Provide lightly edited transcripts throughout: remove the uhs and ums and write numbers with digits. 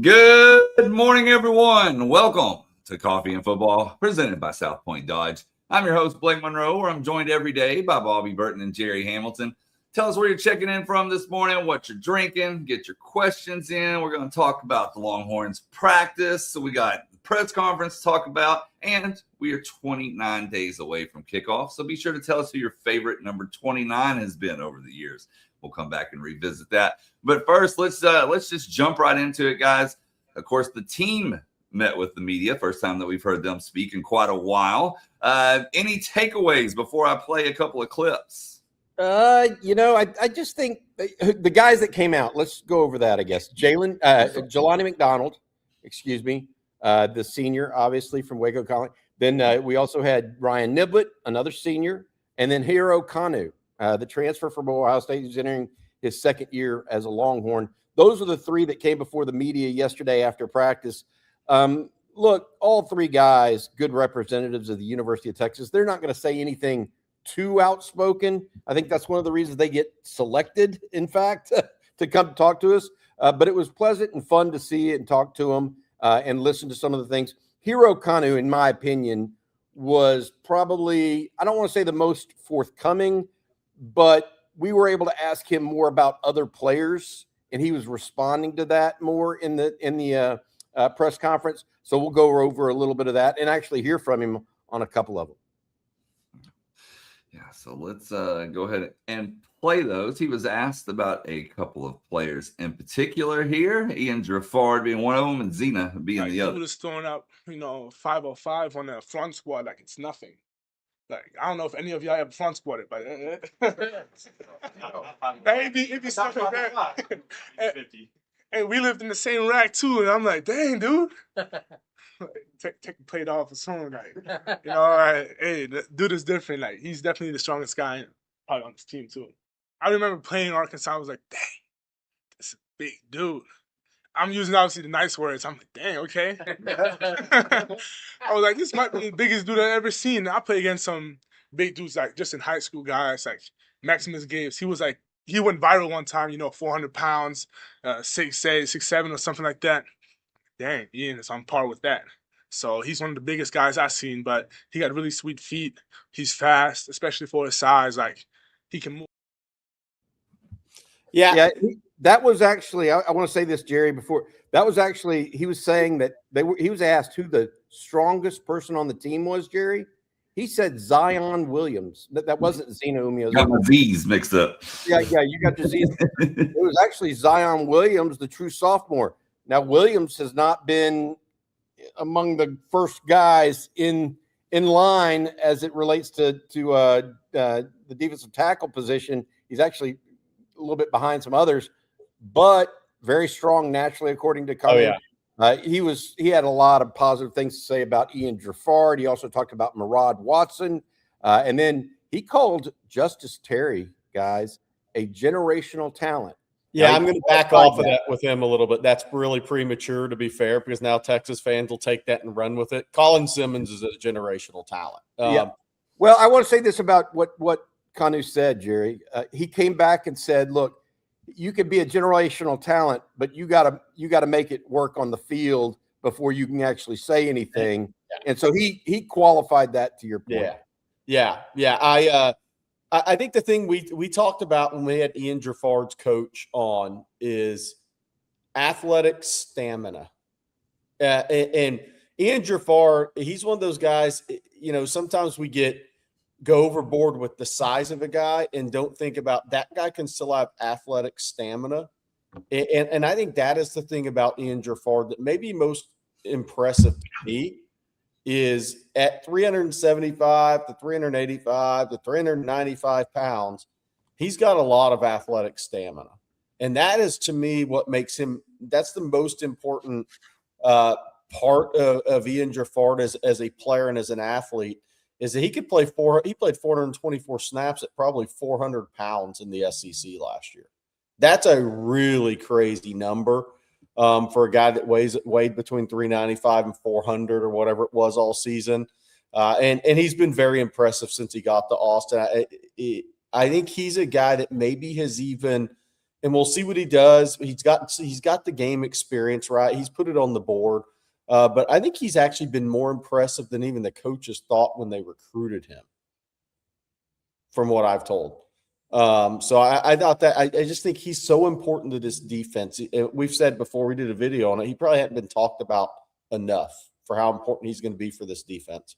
Good morning, everyone. Welcome to Coffee and Football, presented by South Point Dodge. I'm your host, Blake Monroe, where I'm joined every day by Bobby Burton and Jerry Hamilton. Tell us where you're checking in from this morning, what you're drinking, get your questions in. We're going to talk about the Longhorns practice. So we got the press conference to talk about, and we are 29 days away from kickoff. So be sure to tell us who your favorite number 29 has been over the years. We'll come back and revisit that. But first, let's just jump right into it, guys. Of course, the team met with the media. First time that we've heard them speak in quite a while. Any takeaways before I play a couple of clips? I just think the guys that came out, let's go over that, I guess. Jelani McDonald, the senior, obviously, from Waco College. Then we also had Ryan Niblett, another senior, and then Hiro Kanu, the transfer from Ohio State, who's entering his second year as a Longhorn. Those are the three that came before the media yesterday after practice. Look, all three guys, good representatives of the University of Texas. They're not going to say anything too outspoken. I think that's one of the reasons they get selected, in fact, to come talk to us. But it was pleasant and fun to see it and talk to them and listen to some of the things. Hiro Kanu, in my opinion, was probably, I don't want to say the most forthcoming, but we were able to ask him more about other players, and he was responding to that more in the press conference. So we'll go over a little bit of that and actually hear from him on a couple of them. Yeah, so let's go ahead and play those. He was asked about a couple of players in particular here, Ian Gifford being one of them and Zena being the other. He was throwing up, 505 on the front squad like it's nothing. Like, I don't know if any of y'all ever front squatted, but it'd be stuff like that. And we lived in the same rack too, and I'm like, dang, dude. Take the plate off or something, like, hey, the dude is different. Like, he's definitely the strongest guy probably on this team too. I remember playing Arkansas. I was like, dang, this is a big dude. I'm using obviously the nice words. I'm like, dang, okay. I was like, this might be the biggest dude I've ever seen. I played against some big dudes, like just in high school guys, like Maximus Gates. He went viral one time, 400 pounds, 6'8", 6'7", or something like that. Dang, Ian is on par with that. So he's one of the biggest guys I've seen, but he got really sweet feet. He's fast, especially for his size. Like, he can move. Yeah. That was actually, I want to say this, Jerry, before. That was actually, he was saying that he was asked who the strongest person on the team was, Jerry. He said Zion Williams. That wasn't Zena Umio. Got my Z's mixed up. Yeah, you got your Z's. It was actually Zion Williams, the true sophomore. Now, Williams has not been among the first guys in line as it relates to the defensive tackle position. He's actually a little bit behind some others, but very strong naturally, according to Colin. Oh, yeah. He had a lot of positive things to say about Ian Gifford. He also talked about Murad Watson. And then he called Justice Terry, guys, a generational talent. Yeah, I'm going to back off of that with him a little bit. That's really premature, to be fair, because now Texas fans will take that and run with it. Colin Simmons is a generational talent. Yeah. Well, I want to say this about what Kanu said, Jerry. He came back and said, look, you could be a generational talent, but you gotta make it work on the field before you can actually say anything. Yeah. And so he qualified that to your point. Yeah. I think the thing we talked about when we had Ian Gifford's coach on is athletic stamina. And Ian Gifford, he's one of those guys, sometimes we go overboard with the size of a guy and don't think about that guy can still have athletic stamina. And I think that is the thing about Ian Gifford that may be most impressive to me is at 375 to 385 to 395 pounds, he's got a lot of athletic stamina. And that is, to me, what makes him – that's the most important part of Ian Gifford as a player and as an athlete is that he played 424 snaps at probably 400 pounds in the SEC last year. That's a really crazy number for a guy that weighed between 395 and 400 or whatever it was all season. And he's been very impressive since he got to Austin. I think he's a guy that maybe has even and we'll see what he does. He's got the game experience, right? He's put it on the board. But I think he's actually been more impressive than even the coaches thought when they recruited him, from what I've told. So I thought that I just think he's so important to this defense. We've said before, we did a video on it, he probably hadn't been talked about enough for how important he's going to be for this defense.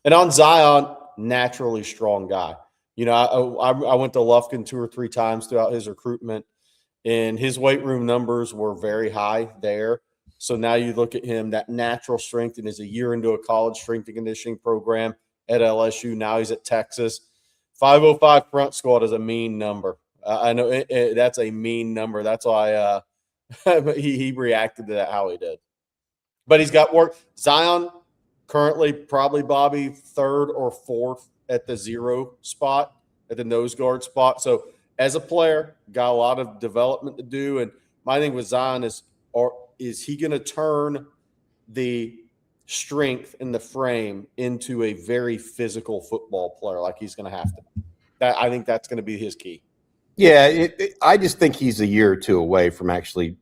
And on Zion, naturally strong guy. You know, I went to Lufkin 2 or 3 times throughout his recruitment, and his weight room numbers were very high there. So now you look at him, that natural strength, and is a year into a college strength and conditioning program at LSU. Now he's at Texas. 505 front squat is a mean number. I know that's a mean number. That's why he reacted to that how he did. But he's got work. Zion currently probably, Bobby, 3rd or 4th at the 0 spot, at the nose guard spot. So as a player, got a lot of development to do. And my thing with Zion is he going to turn the strength in the frame into a very physical football player like he's going to have to? I think that's going to be his key. Yeah, I just think he's a year or 2 away from actually,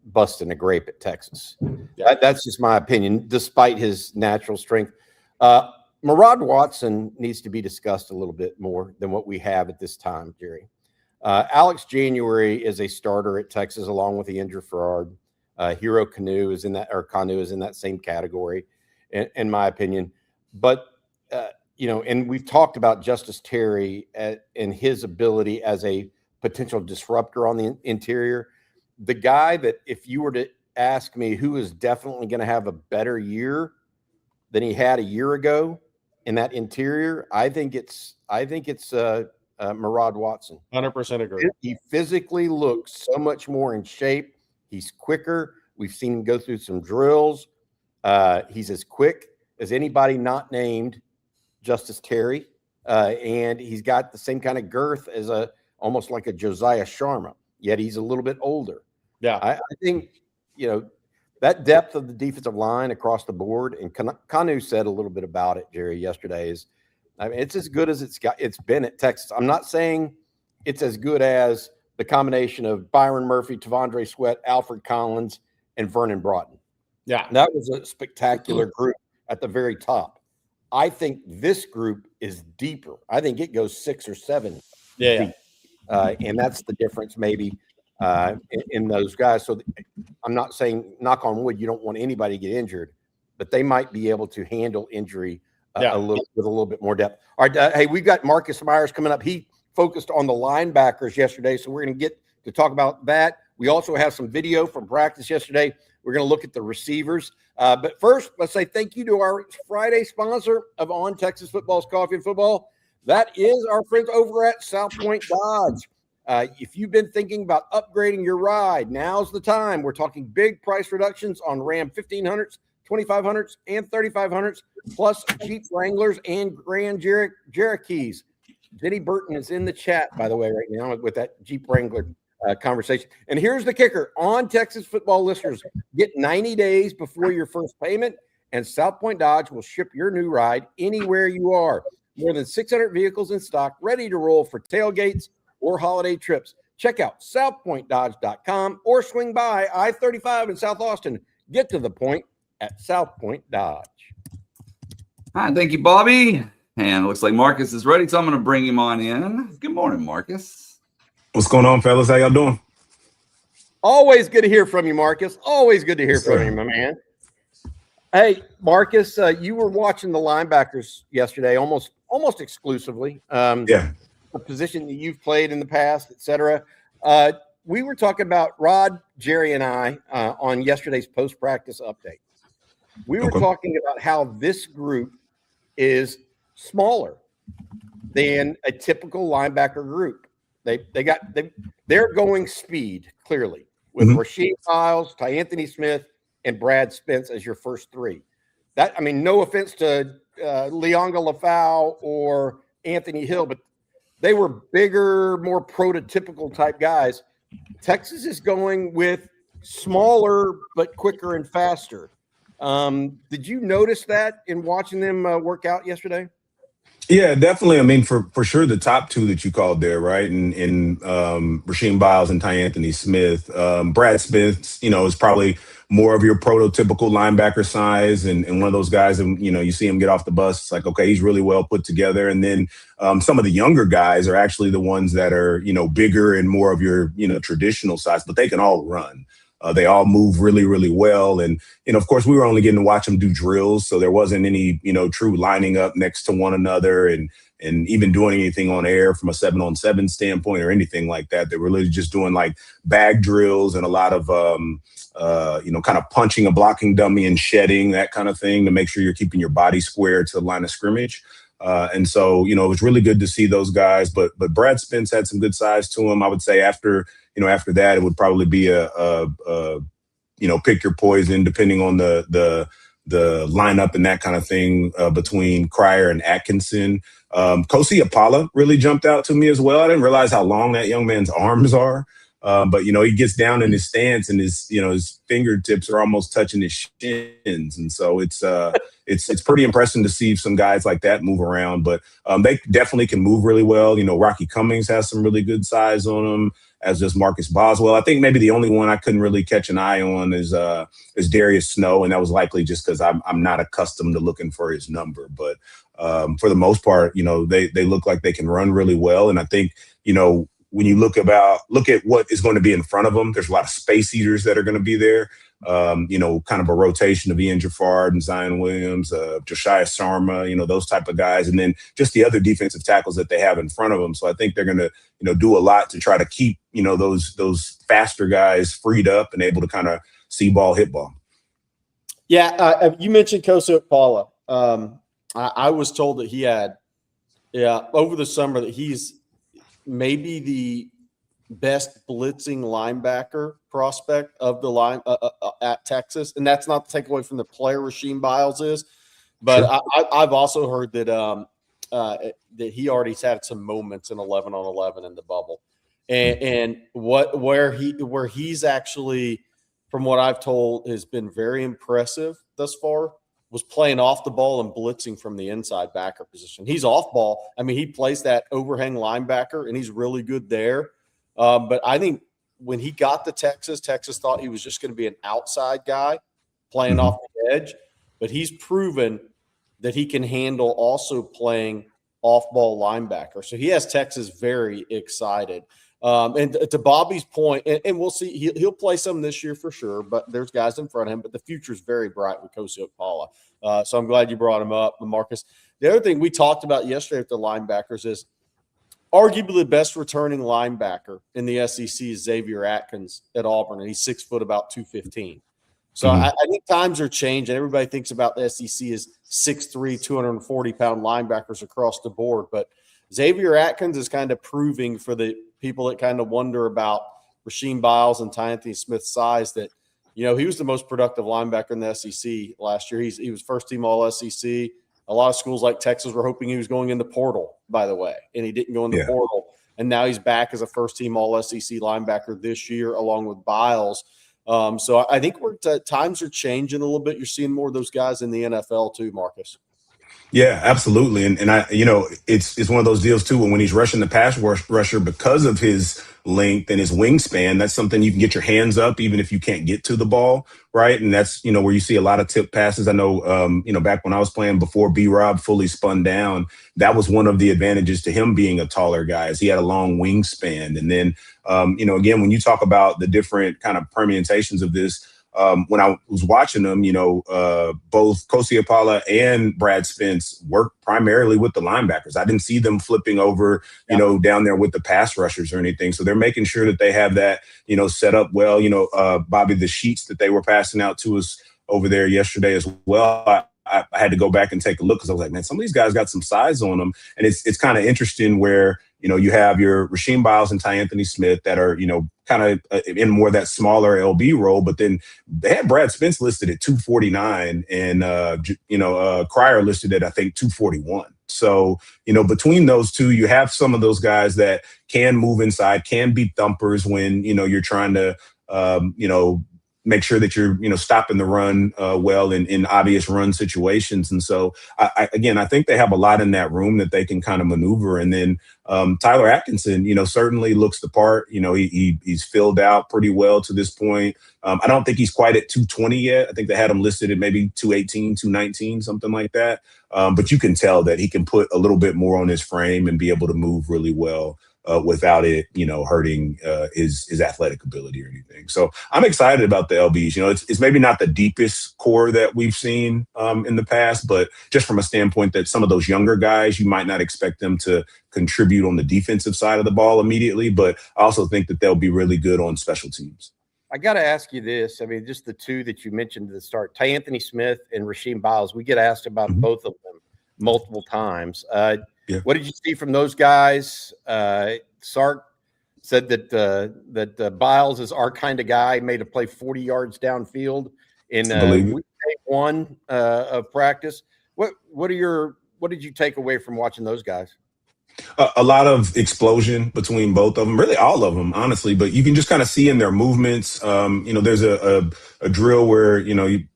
busting a grape at Texas. Yeah. That's just my opinion, despite his natural strength. Murad Watson needs to be discussed a little bit more than what we have at this time, Jerry. Alex January is a starter at Texas along with Ian Farrard. Hero Kanu is in that same category, in my opinion. But and we've talked about Justice Terry and his ability as a potential disruptor on the interior. The guy that, if you were to ask me who is definitely going to have a better year than he had a year ago in that interior, I think it's Murad Watson. 100% agree. He physically looks so much more in shape. He's quicker. We've seen him go through some drills. He's as quick as anybody not named Justice Terry, and he's got the same kind of girth as almost like a Josiah Sharma. Yet he's a little bit older. Yeah, I think that depth of the defensive line across the board, and Kanu said a little bit about it, Jerry, yesterday. It's as good as it's been at Texas. I'm not saying it's as good as the combination of Byron Murphy, Tavondre Sweat, Alfred Collins, and Vernon Broughton. Yeah, that was a spectacular group at the very top. I think this group is deeper. I think it goes 6 or 7 deep. And that's the difference maybe in those guys. So I'm not saying, knock on wood, you don't want anybody to get injured, but they might be able to handle injury with a little bit more depth. All right, hey, we've got Marcus Myers coming up. He focused on the linebackers yesterday, so we're going to get to talk about that. We also have some video from practice yesterday. We're going to look at the receivers. But first, let's say thank you to our Friday sponsor of On Texas Football's Coffee and Football. That is our friends over at South Point Dodge. If you've been thinking about upgrading your ride, now's the time. We're talking big price reductions on Ram 1500s, 2500s, and 3500s, plus Jeep Wranglers and Grand Cherokees. Denny Burton is in the chat, by the way, right now with that Jeep Wrangler conversation. And here's the kicker. On Texas Football listeners, get 90 days before your first payment, and South Point Dodge will ship your new ride anywhere you are. More than 600 vehicles in stock, ready to roll for tailgates or holiday trips. Check out southpointdodge.com or swing by I-35 in South Austin. Get to the point at South Point Dodge. All right, thank you, Bobby. And it looks like Marcus is ready, so I'm going to bring him on in. Good morning, Marcus. What's going on, fellas? How y'all doing? Always good to hear from you, Marcus. Always good to hear from you, my man. Hey, Marcus, you were watching the linebackers yesterday almost exclusively. A position that you've played in the past, et cetera. We were talking about Rod, Jerry, and I on yesterday's post-practice update. We were talking about how this group is smaller than a typical linebacker group. They're going speed, clearly, with Rasheed Miles, Anthony Smith, and Brad Spence as your first 3. No offense to Leonga Lafau or Anthony Hill, but they were bigger, more prototypical type guys. Texas is going with smaller but quicker and faster. Did you notice that in watching them work out yesterday? Yeah, definitely. I mean, for sure, the top two that you called there, right? And Rasheem Biles and Ty Anthony Smith. Brad Smith, is probably more of your prototypical linebacker size, and one of those guys, and you see him get off the bus. It's like, okay, he's really well put together. And then some of the younger guys are actually the ones that are bigger and more of your traditional size, but they can all run. They all move really, really well. And, of course, we were only getting to watch them do drills. So there wasn't any, true lining up next to one another and even doing anything on air from a 7-on-7 standpoint or anything like that. They were really just doing like bag drills and a lot of, kind of punching a blocking dummy and shedding, that kind of thing, to make sure you're keeping your body square to the line of scrimmage. And so, it was really good to see those guys. But Brad Spence had some good size to him. I would say after that, it would probably be a pick your poison, depending on the lineup and that kind of thing, between Cryer and Atkinson. Kosi Apala really jumped out to me as well. I didn't realize how long that young man's arms are. But he gets down in his stance and his fingertips are almost touching his shins, and so it's pretty impressive to see some guys like that move around. But they definitely can move really well. Rocky Cummings has some really good size on him, as does Marcus Boswell. I think maybe the only one I couldn't really catch an eye on is Darius Snow, and that was likely just because I'm not accustomed to looking for his number. But for the most part, they look like they can run really well, and I think when you look at what is going to be in front of them, there's a lot of space eaters that are going to be there. Kind of a rotation of Ian Jafard and Zion Williams, Josiah Sarma, those type of guys, and then just the other defensive tackles that they have in front of them. So I think they're going to, do a lot to try to keep, those faster guys freed up and able to kind of see ball, hit ball. Yeah, you mentioned Kosi Apala. I was told that he had, over the summer, that he's maybe the best blitzing linebacker prospect of the line at Texas, and that's not to take away from the player Rasheem Biles is, but sure. I've also heard that that he already had some moments in 11-on-11 in the bubble, and where he's actually, from what I've told, has been very impressive thus far, was playing off the ball and blitzing from the inside backer position. He's off ball. I mean, he plays that overhang linebacker, and he's really good there. But I think when he got to Texas thought he was just going to be an outside guy playing off the edge. But he's proven that he can handle also playing off-ball linebacker. So he has Texas very excited. And to Bobby's point, and we'll see, he'll play some this year for sure, but there's guys in front of him. But the future is very bright with Kosi Apala. So I'm glad you brought him up, Marcus. The other thing we talked about yesterday with the linebackers is arguably the best returning linebacker in the SEC is Xavier Atkins at Auburn, and he's 6 foot, about 215. So I think times are changing. Everybody thinks about the SEC as 6'3", 240-pound linebackers across the board, but Xavier Atkins is kind of proving for the people that kind of wonder about Rasheem Biles and Ty Anthony Smith's size that, he was the most productive linebacker in the SEC last year. He was first-team All-SEC. A lot of schools like Texas were hoping he was going in the portal, by the way, and he didn't go in the portal. And now he's back as a first-team All-SEC linebacker this year along with Biles. So I think times are changing a little bit. You're seeing more of those guys in the NFL too, Marcus. Yeah, absolutely. And I, it's one of those deals too, when he's rushing the pass rusher because of his length and his wingspan, that's something you can get your hands up, even if you can't get to the ball. Right. And that's, where you see a lot of tip passes. I know, back when I was playing before B-Rob fully spun down, that was one of the advantages to him being a taller guy, is he had a long wingspan. And then, again, when you talk about the different kind of permutations of this, when I was watching them, both Kosi Apala and Brad Spence worked primarily with the linebackers. I didn't see them flipping over, down there with the pass rushers or anything. So they're making sure that they have that, set up well. Bobby, the sheets that they were passing out to us over there yesterday as well, I had to go back and take a look because I was like, man, some of these guys got some size on them. And it's kind of interesting where, you have your Rasheem Biles and Ty Anthony Smith that are, kind of in more of that smaller LB role. But then they had Brad Spence listed at 249 and, Cryer listed at, I think, 241. So, between those two, you have some of those guys that can move inside, can be thumpers when, you're trying to, make sure that you're, stopping the run well in obvious run situations. And so, I think they have a lot in that room that they can kind of maneuver. And then Tyler Atkinson, certainly looks the part. He's filled out pretty well to this point. I don't think he's quite at 220 yet. I think they had him listed at maybe 218, 219, something like that. But you can tell that he can put a little bit more on his frame and be able to move really well without it, hurting his athletic ability or anything. So I'm excited about the LBs. It's maybe not the deepest core that we've seen in the past, but just from a standpoint that some of those younger guys, you might not expect them to contribute on the defensive side of the ball immediately. But I also think that they'll be really good on special teams. I got to ask you this. I mean, just the two that you mentioned at the start, Anthony Smith and Rasheem Biles, we get asked about both of them multiple times. What did you see from those guys? Sark said that Biles is our kind of guy, made a play 40 yards downfield in week 1 of practice. What did you take away from watching those guys? A lot of explosion between both of them, really all of them, honestly. But you can just kind of see in their movements. There's a drill where,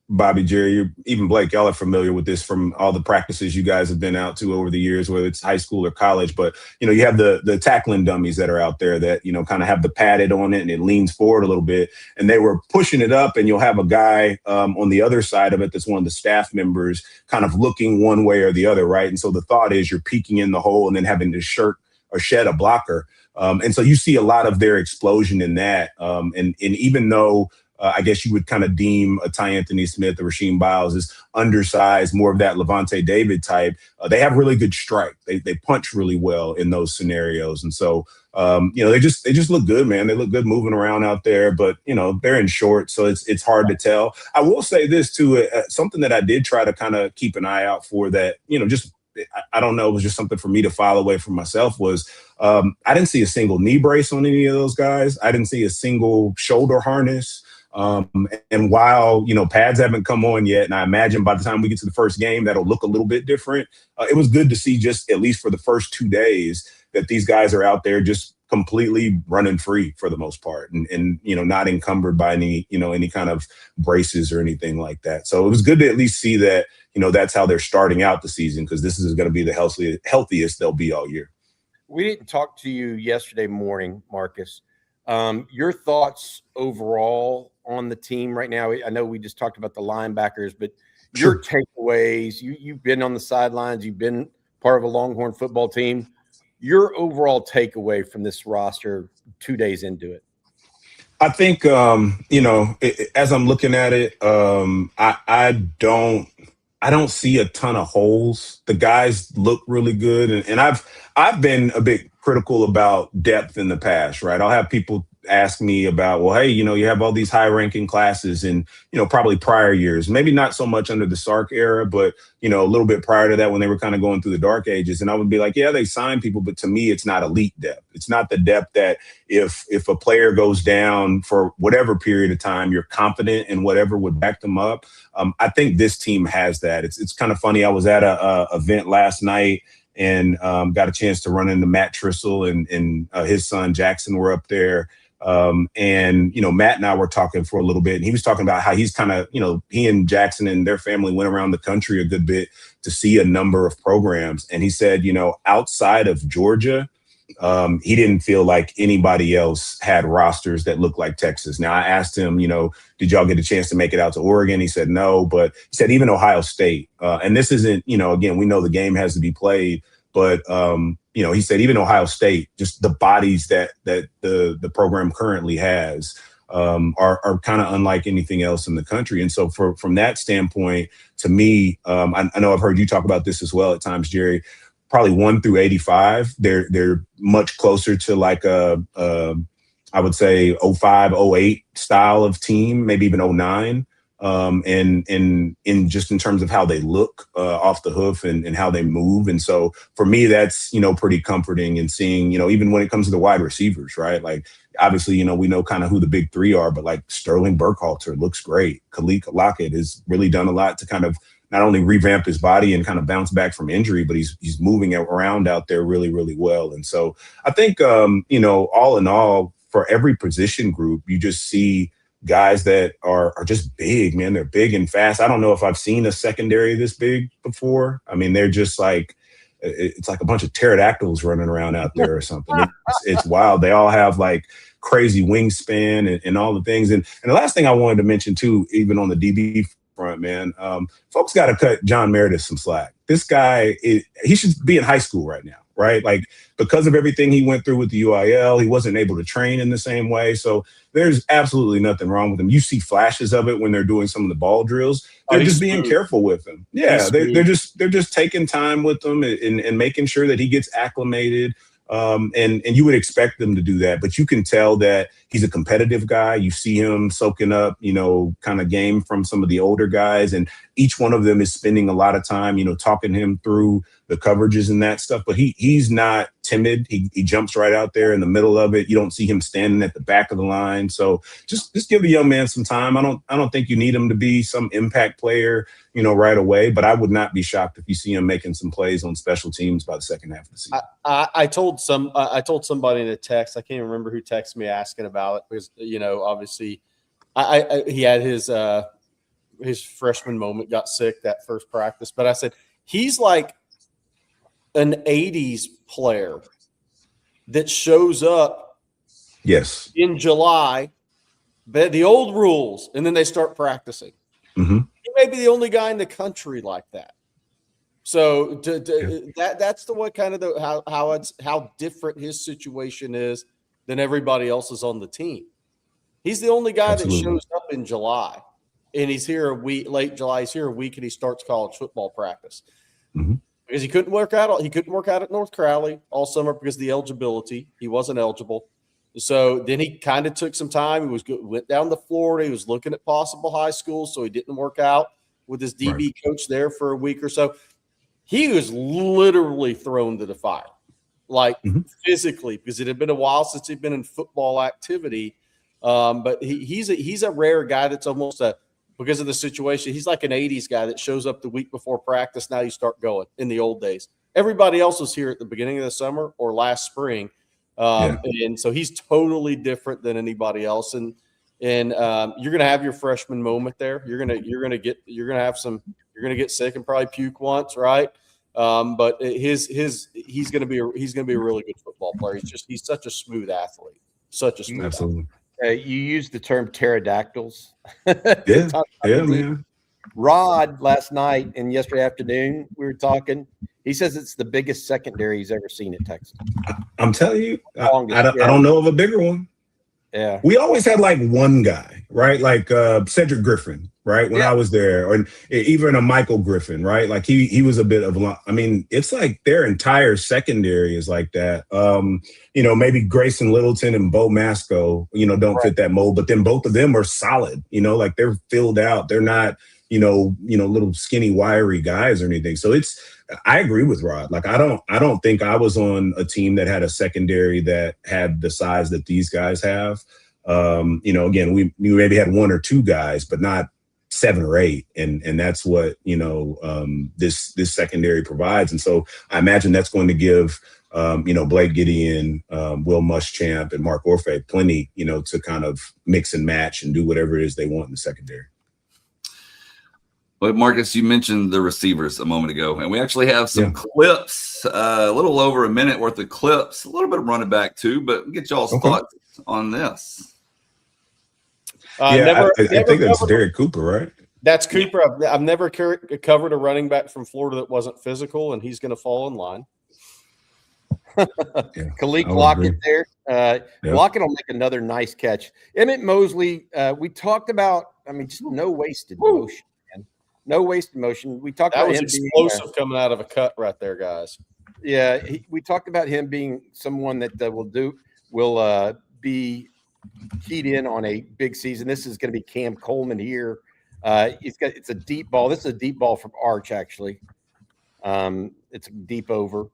Bobby, Jerry, even Blake, y'all are familiar with this from all the practices you guys have been out to over the years, whether it's high school or college. But, you have the tackling dummies that are out there that, kind of have the padded on it and it leans forward a little bit. And they were pushing it up, and you'll have a guy on the other side of it that's one of the staff members kind of looking one way or the other, right? And so the thought is you're peeking in the hole and then having to shed a blocker. And so you see a lot of their explosion in that. And even though I guess you would kind of deem a Anthony Smith or Rasheem Biles as undersized, more of that Levante David type, they have really good strike. They punch really well in those scenarios. And so, they just look good, man. They look good moving around out there, but, they're in short, so it's hard to tell. I will say this, too, something that I did try to kind of keep an eye out for that, I don't know, it was just something for me to file away from myself was I didn't see a single knee brace on any of those guys. I didn't see a single shoulder harness. And while, pads haven't come on yet, and I imagine by the time we get to the first game, that'll look a little bit different. It was good to see just at least for the first 2 days that these guys are out there just completely running free for the most part and not encumbered by any kind of braces or anything like that. So it was good to at least see that, that's how they're starting out the season, because this is going to be the healthiest they'll be all year. We didn't talk to you yesterday morning, Marcus. Your thoughts overall on the team right now? I know we just talked about the linebackers, but your takeaways, you've been on the sidelines, you've been part of a Longhorn football team. Your overall takeaway from this roster 2 days into it? I think, as I'm looking at it, I don't see a ton of holes. The guys look really good. And I've been a bit critical about depth in the past, right? I'll have people ask me about, well, hey, you have all these high ranking classes in, probably prior years, maybe not so much under the Sark era, but, a little bit prior to that when they were kind of going through the dark ages. And I would be like, yeah, they signed people, but to me, it's not elite depth. It's not the depth that if a player goes down for whatever period of time, you're confident in whatever would back them up. I think this team has that. It's kind of funny. I was at a event last night and got a chance to run into Matt Trissel and his son Jackson were up there. And Matt and I were talking for a little bit, and he was talking about how he's kind of, he and Jackson and their family went around the country a good bit to see a number of programs. And he said, outside of Georgia, he didn't feel like anybody else had rosters that looked like Texas. Now, I asked him, did y'all get a chance to make it out to Oregon? He said no, but he said even Ohio State. And this isn't, again, we know the game has to be played, but he said even Ohio State, just the bodies that the program currently has are kind of unlike anything else in the country. And so from that standpoint, to me, I know I've heard you talk about this as well at times, Jerry. Probably 1 through 85, they're much closer to like I would say 05, 08 style of team, maybe even 09. And in just in terms of how they look off the hoof and how they move. And so for me, that's, pretty comforting and seeing, even when it comes to the wide receivers, right? Like, obviously, we know kind of who the big three are, but like Sterling Burkhalter looks great. Khalil Lockett has really done a lot to kind of not only revamp his body and kind of bounce back from injury, but he's moving around out there really, really well. And so I think, all in all, for every position group, you just see guys that are just big, man. They're big and fast. I don't know if I've seen a secondary this big before. I mean, they're just like, it's like a bunch of pterodactyls running around out there or something. It's wild. They all have like crazy wingspan and all the things. And the last thing I wanted to mention too, even on the DB front, man, folks got to cut John Meredith some slack. This guy, he should be in high school right now, right? Like, because of everything he went through with the UIL, he wasn't able to train in the same way. So there's absolutely nothing wrong with him. You see flashes of it when they're doing some of the ball drills. They're just being careful with him. Yeah, they're just taking time with him and making sure that he gets acclimated. And you would expect them to do that, but you can tell that he's a competitive guy. You see him soaking up, kind of game from some of the older guys, and each one of them is spending a lot of time, talking him through the coverages and that stuff. But he's not timid. He jumps right out there in the middle of it. You don't see him standing at the back of the line. So just give the young man some time. I don't think you need him to be some impact player, right away. But I would not be shocked if you see him making some plays on special teams by the second half of the season. I told somebody in a text. I can't even remember who texted me asking about it because obviously he had his freshman moment, got sick that first practice. But I said he's like an 80s player that shows up in July, but the old rules, and then they start practicing. Mm-hmm. He may be the only guy in the country like that. So that's the way kind of how different his situation is than everybody else's on the team. He's the only guy that shows up in July, and he's here a week, late July. He's here a week, and he starts college football practice. Mm-hmm. Because he couldn't work out. He couldn't work out at North Crowley all summer because of the eligibility. He wasn't eligible. So then he kind of took some time. Went down to Florida. He was looking at possible high schools, so he didn't work out with his DB coach there for a week or so. He was literally thrown to the fire, like physically, because it had been a while since he'd been in football activity. But he's a rare guy that's almost because of the situation. He's like an 80s guy that shows up the week before practice. Now you start going. In the old days, everybody else was here at the beginning of the summer or last spring. And so he's totally different than anybody else. And you're going to have your freshman moment there. You're going to get sick and probably puke once. Right. But he's going to be a really good football player. He's such a smooth athlete, Absolutely. You used the term pterodactyls. Yeah, man. Rod last night and yesterday afternoon, we were talking. He says it's the biggest secondary he's ever seen at Texas. I'm telling you, I don't know of a bigger one. Yeah. We always had like one guy, right? Like Cedric Griffin, right? When I was there, or even a Michael Griffin, right? Like he was a bit of it's like their entire secondary is like that. Maybe Grayson Littleton and Bo Masco, don't fit that mold, but then both of them are solid, like they're filled out. They're not, little skinny, wiry guys or anything. So I agree with Rod. Like, I don't think I was on a team that had a secondary that had the size that these guys have. Again, we maybe had one or two guys, but not 7 or 8. And that's what, this secondary provides. And so I imagine that's going to give, Blake Gideon, Will Muschamp, and Mark Orfe plenty, to kind of mix and match and do whatever it is they want in the secondary. But Marcus, you mentioned the receivers a moment ago, and we actually have some clips, a little over a minute worth of clips, a little bit of running back too, but get y'all's thoughts on this. I think that's Derek Cooper, right? That's Cooper. I've never covered a running back from Florida that wasn't physical, and he's going to fall in line. Khalid Lockett there. Lockett will make another nice catch. Emmett Mosley, we talked about, just no wasted motion. No wasted motion. We talked about him explosive coming out of a cut right there, guys. Yeah, we talked about him being someone that will be keyed in on a big season. This is going to be Cam Coleman here. It's a deep ball. This is a deep ball from Arch, actually. It's deep over.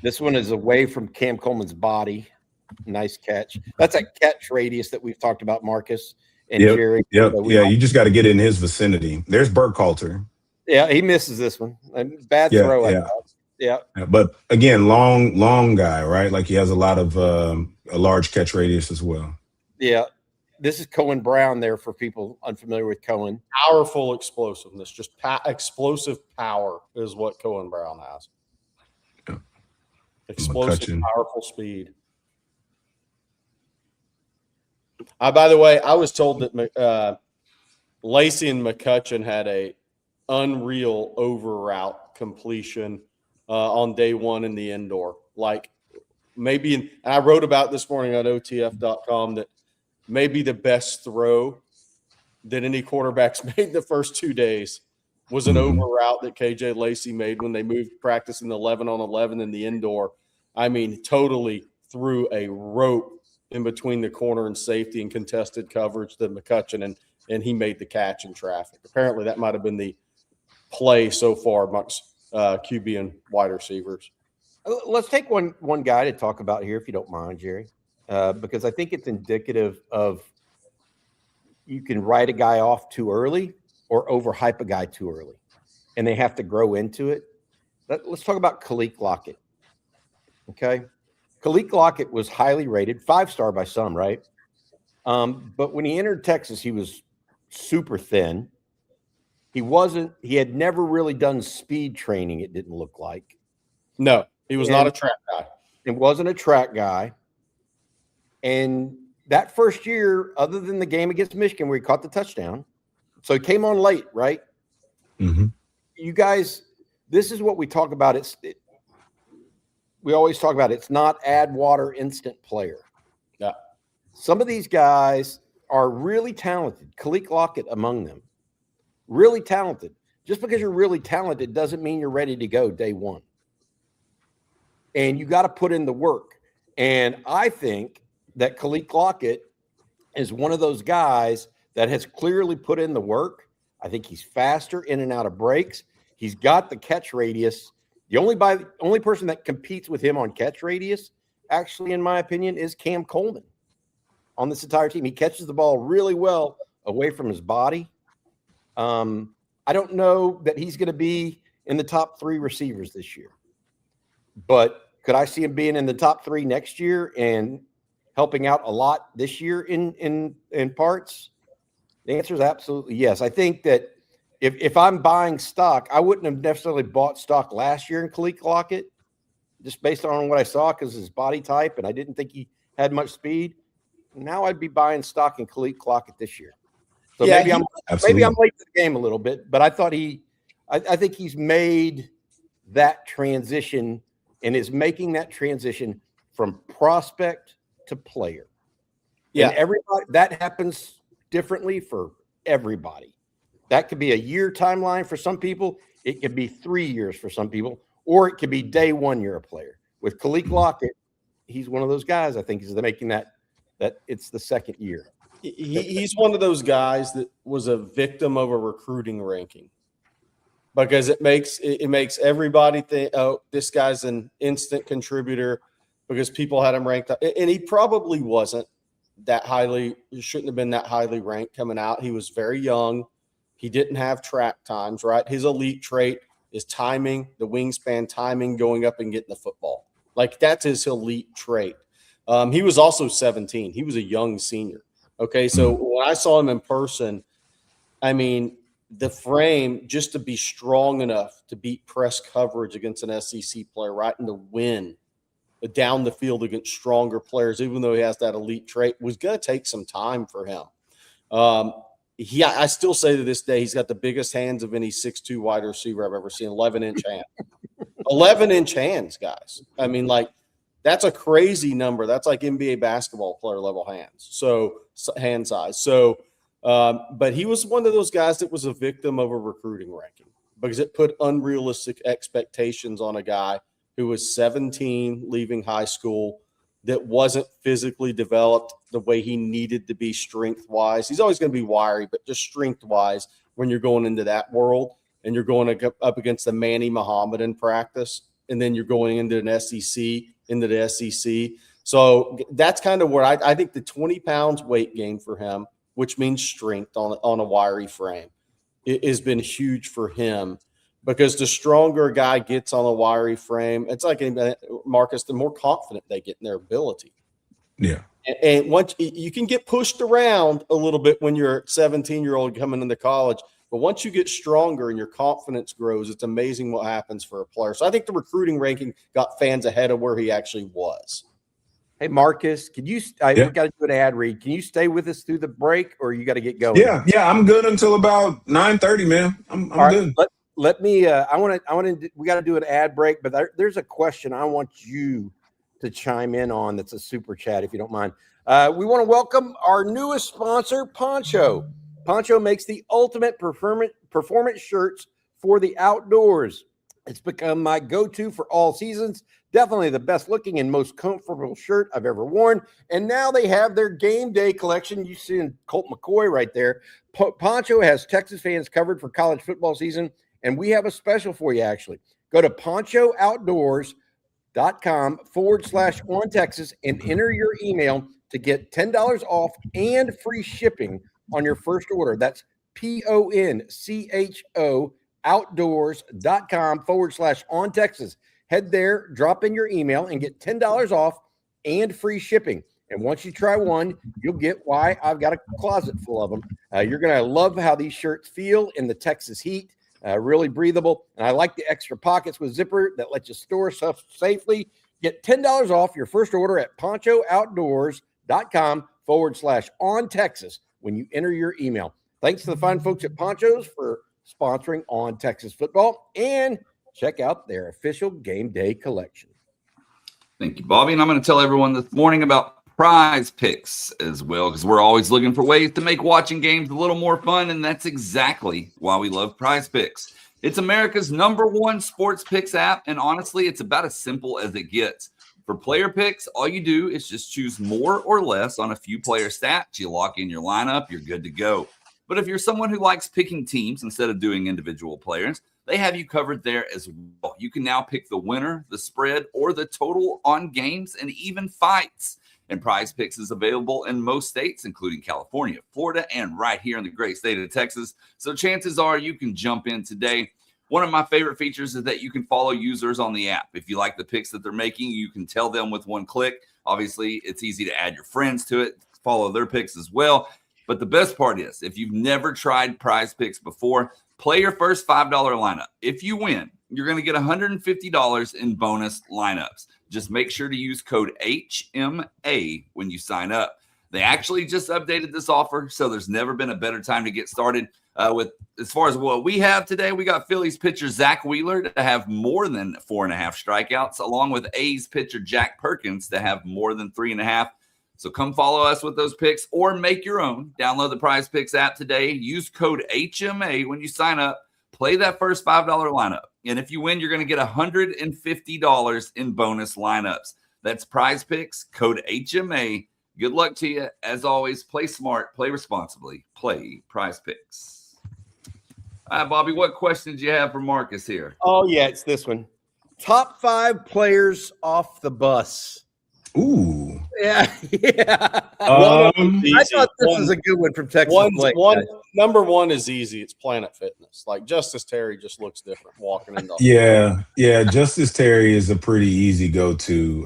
This one is away from Cam Coleman's body. Nice catch. That's a catch radius that we've talked about, Marcus. And Jerry. You just got to get in his vicinity. There's Burkhalter. Yeah, he misses this one. Bad throw. Yeah. But again, long guy, right? Like he has a lot of a large catch radius as well. Yeah. this is Cohen Brown there for people unfamiliar with Cohen. Powerful explosiveness, just explosive power is what Cohen Brown has. Yeah. Explosive, McCutcheon. powerful speed. By the way, I was told that Lacey and McCutcheon had a unreal over route completion on day one in the indoor. Like maybe, and I wrote about this morning on OTF.com that maybe the best throw that any quarterbacks made the first 2 days was an over route that KJ Lacey made when they moved practice in 11 on 11 in the indoor. I mean, totally threw a rope in between the corner and safety and contested coverage to McCutcheon, and he made the catch in traffic. Apparently that might have been the play so far amongst QB and wide receivers. Let's take one guy to talk about here, if you don't mind, Jerry, because I think it's indicative of you can write a guy off too early or overhype a guy too early, and they have to grow into it. Let's talk about Khalid Lockett. Okay. Khalid Lockett was highly rated, 5-star by some, right? But when he entered Texas, he was super thin. He had never really done speed training, it didn't look like. No, he was not a track guy. It wasn't a track guy. And that first year, other than the game against Michigan where he caught the touchdown, so he came on late, right? Mm-hmm. You guys, this is what we talk about. We always talk about it's not add water instant player. Yeah. Some of these guys are really talented. Khalid Lockett among them. Really talented. Just because you're really talented doesn't mean you're ready to go day one. And you got to put in the work. And I think that Khalid Lockett is one of those guys that has clearly put in the work. I think he's faster in and out of breaks. He's got the catch radius. The only person that competes with him on catch radius, actually, in my opinion, is Cam Coleman on this entire team. He catches the ball really well away from his body. I don't know that he's going to be in the top 3 receivers this year, but could I see him being in the top 3 next year and helping out a lot this year in parts? The answer is absolutely yes. I think that if I'm buying stock, I wouldn't have necessarily bought stock last year in Khalid Lockett, just based on what I saw because his body type, and I didn't think he had much speed. Now I'd be buying stock in Khalid Lockett this year. So Yeah, maybe I'm late to the game a little bit, but I thought I think he's made that transition and is making that transition from prospect to player. Yeah. And everybody, that happens differently for everybody. That could be a year timeline for some people. It could be 3 years for some people, or it could be day one you're a player. With Khalid Lockett, he's one of those guys, I think, is making that it's the second year. He's one of those guys that was a victim of a recruiting ranking because it makes everybody think, oh, this guy's an instant contributor because people had him ranked up. And he probably wasn't that highly, he shouldn't have been that highly ranked coming out. He was very young. He didn't have track times, right? His elite trait is timing, the wingspan timing, going up and getting the football. Like that's his elite trait. He was also 17. He was a young senior. Okay, so when I saw him in person, I mean, the frame just to be strong enough to beat press coverage against an SEC player, right, and to win down the field against stronger players, even though he has that elite trait, was going to take some time for him. I still say to this day, he's got the biggest hands of any 6'2" wide receiver I've ever seen, 11-inch hands. 11-inch hands, guys. I mean, like, that's a crazy number. That's like NBA basketball player level hands. So hand size. So, but he was one of those guys that was a victim of a recruiting ranking because it put unrealistic expectations on a guy who was 17, leaving high school, that wasn't physically developed the way he needed to be strength-wise. He's always going to be wiry, but just strength-wise when you're going into that world and you're going up against the Manny Muhammad in practice, and then you're going into the SEC. So that's kind of where I think the 20 pounds weight gain for him, which means strength on a wiry frame, it has been huge for him. Because the stronger a guy gets on a wiry frame, it's like Marcus, the more confident they get in their ability. Yeah. And once you can get pushed around a little bit when you're a 17-year-old coming into college, but once you get stronger and your confidence grows, it's amazing what happens for a player. So I think the recruiting ranking got fans ahead of where he actually was. Hey, Marcus, could you we got to do an ad read. Can you stay with us through the break, or you got to get going? Yeah, I'm good until about 9:30, man. I'm good. Let me. I want to. We got to do an ad break, but there's a question I want you to chime in on. That's a super chat, if you don't mind. We want to welcome our newest sponsor, Poncho. Poncho makes the ultimate performance shirts for the outdoors. It's become my go-to for all seasons. Definitely the best looking and most comfortable shirt I've ever worn. And now they have their game day collection. You see Colt McCoy right there. Poncho has Texas fans covered for college football season. And we have a special for you, actually. Go to ponchooutdoors.com/OnTexas and enter your email to get $10 off and free shipping on your first order. That's PONCHO outdoors.com/OnTexas. Head there, drop in your email, and get $10 off and free shipping. And once you try one, you'll get why I've got a closet full of them. You're going to love how these shirts feel in the Texas heat. Really breathable. And I like the extra pockets with zipper that lets you store stuff safely. Get $10 off your first order at ponchooutdoors.com/OnTexas when you enter your email. Thanks to the fine folks at Ponchos for sponsoring On Texas Football, and check out their official game day collection. Thank you, Bobby. And I'm going to tell everyone this morning about Prize Picks as well, because we're always looking for ways to make watching games a little more fun, and that's exactly why we love Prize Picks. It's America's #1 sports picks app, and honestly, it's about as simple as it gets. For player picks, all you do is just choose more or less on a few player stats. You lock in your lineup, you're good to go. But if you're someone who likes picking teams instead of doing individual players, they have you covered there as well. You can now pick the winner, the spread, or the total on games and even fights. And Prize Picks is available in most states, including California, Florida, and right here in the great state of Texas. So chances are you can jump in today. One of my favorite features is that you can follow users on the app. If you like the picks that they're making, you can tell them with one click. Obviously, it's easy to add your friends to it, follow their picks as well. But the best part is, if you've never tried Prize Picks before, play your first $5 lineup. If you win, you're going to get $150 in bonus lineups. Just make sure to use code HMA when you sign up. They actually just updated this offer, so there's never been a better time to get started. With as far as what we have today, we got Phillies pitcher Zach Wheeler to have more than 4.5 strikeouts, along with A's pitcher Jack Perkins to have more than 3.5. So come follow us with those picks or make your own. Download the Prize Picks app today. Use code HMA when you sign up. Play that first $5 lineup. And if you win, you're going to get $150 in bonus lineups. That's Prize Picks, code HMA. Good luck to you. As always, play smart, play responsibly, play Prize Picks. All right, Bobby, what questions do you have for Marcus here? Oh, yeah, it's this one. Top 5 players off the bus. Ooh. Yeah. I thought this was a good one from Texas. Number one is easy. It's Planet Fitness. Like Justice Terry just looks different walking in the Yeah. Justice Terry is a pretty easy go-to.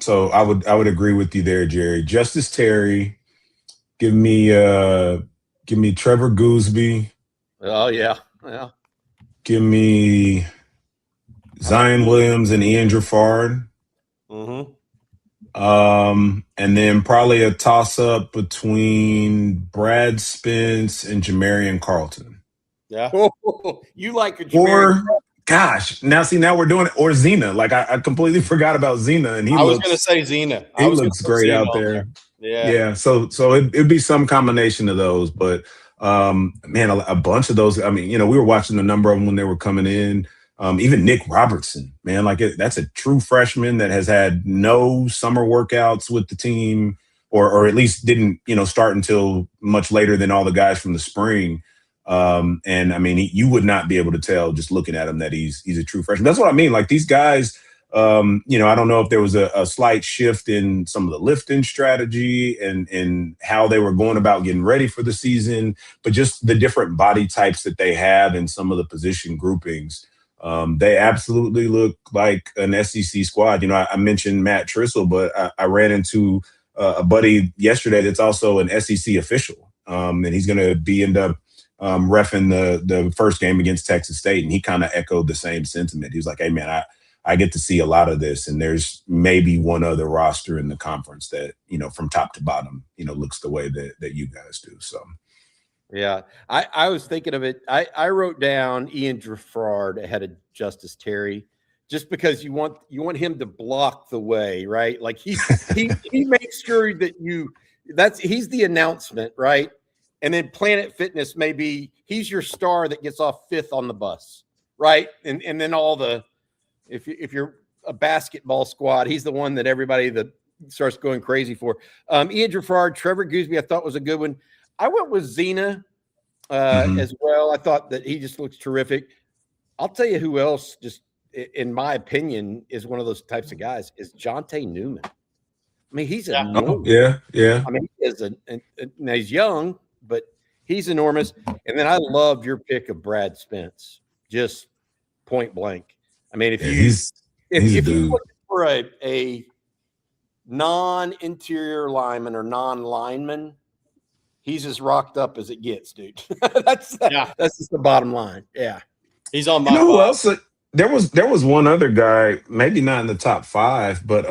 So I would agree with you there, Jerry. Justice Terry. Give me Trevor Gooseby. Oh yeah. Give me Zion Williams and Ian Giffard. Mm-hmm. And then probably a toss-up between Brad Spence and Jamarian Carlton. Yeah. You like a Or gosh, now we're doing it. Or Zena. Like I completely forgot about Zena, and I was going to say Zena. He looks great out there. Yeah. So it'd be some combination of those, but man, a bunch of those. I mean, we were watching a number of them when they were coming in. Even Nick Robertson, man, that's a true freshman that has had no summer workouts with the team, or at least didn't, start until much later than all the guys from the spring. And I mean, you would not be able to tell just looking at him that he's a true freshman. That's what I mean. Like these guys, I don't know if there was a slight shift in some of the lifting strategy and how they were going about getting ready for the season, but just the different body types that they have in some of the position groupings. They absolutely look like an SEC squad. I mentioned Matt Trissel, but I ran into a buddy yesterday that's also an SEC official, and he's going to end up reffing the first game against Texas State, and he kind of echoed the same sentiment. He was like, "Hey, man, I get to see a lot of this, and there's maybe one other roster in the conference that from top to bottom looks the way that you guys do." So. Yeah, I was thinking of it. I wrote down Ian Gerard ahead of Justice Terry, just because you want him to block the way, right? Like he makes sure that he's the announcement, right? And then Planet Fitness, maybe he's your star that gets off 5th on the bus, right? And then if you're a basketball squad, he's the one that everybody that starts going crazy for. Ian Gerard, Trevor Gooseby, I thought was a good one. I went with Zena as well. I thought that he just looks terrific. I'll tell you who else, just in my opinion, is one of those types of guys, is Jonte Newman. I mean, he's enormous. Yeah. I mean, he is now he's young, but he's enormous. And then I love your pick of Brad Spence, just point blank. I mean, if you're looking for a non-interior lineman or non-lineman, he's as rocked up as it gets, dude. That's just the bottom line. Yeah. He's on my who else? There was one other guy, maybe not in the top 5, but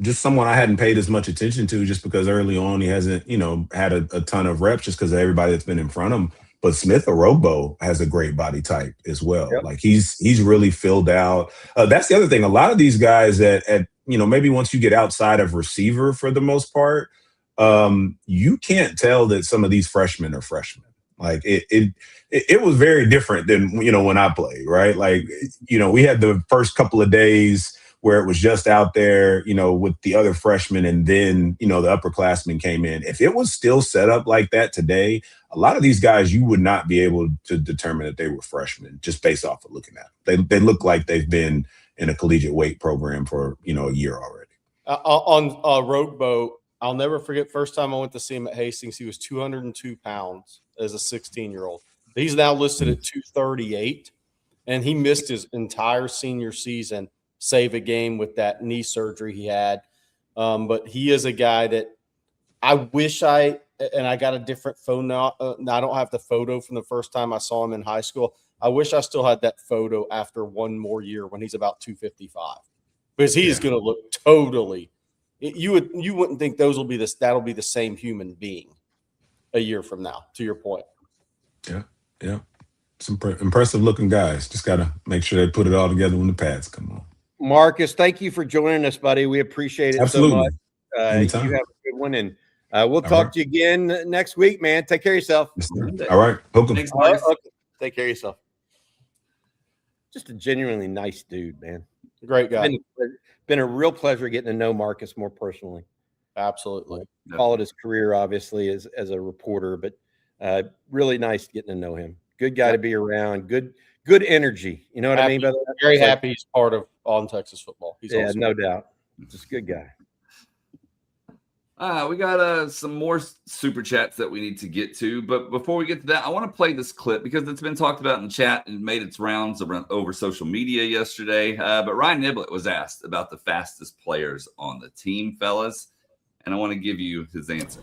just someone I hadn't paid as much attention to just because early on he hasn't, had a ton of reps just because of everybody that's been in front of him. But Smith Orobo has a great body type as well. Yep. Like he's really filled out. That's the other thing. A lot of these guys at maybe once you get outside of receiver for the most part, you can't tell that some of these freshmen are freshmen. Like it was very different than when I played, right? Like we had the first couple of days where it was just out there, with the other freshmen, and then the upperclassmen came in. If it was still set up like that today, a lot of these guys you would not be able to determine that they were freshmen just based off of looking at them. They look like they've been in a collegiate weight program for a year already. On Rogue Boat, I'll never forget first time I went to see him at Hastings. He was 202 pounds as a 16-year-old. He's now listed at 238, and he missed his entire senior season, save a game with that knee surgery he had. But he is a guy that I wish I got a different phone now. I don't have the photo from the first time I saw him in high school. I wish I still had that photo after one more year when he's about 255, because he is going to look totally. You wouldn't think that'll be the same human being a year from now, to your point. Yeah. Some impressive looking guys. Just got to make sure they put it all together when the pads come on. Marcus, thank you for joining us, buddy. We appreciate it so much. You have a good one, and we'll talk to you again next week, man. Take care of yourself. Yes, all right. Thanks, Marcus. Okay. Take care of yourself. Just a genuinely nice dude, man. Great guy. Been a real pleasure getting to know Marcus more personally. Absolutely. Followed his career, obviously, as a reporter, but really nice getting to know him. Good guy to be around. Good energy. You know what I mean by that? Very happy he's part of On Texas Football. He's awesome. No doubt. Just a good guy. We got some more super chats that we need to get to. But before we get to that, I want to play this clip because it's been talked about in the chat and made its rounds over social media yesterday. But Ryan Niblett was asked about the fastest players on the team, fellas. And I want to give you his answer.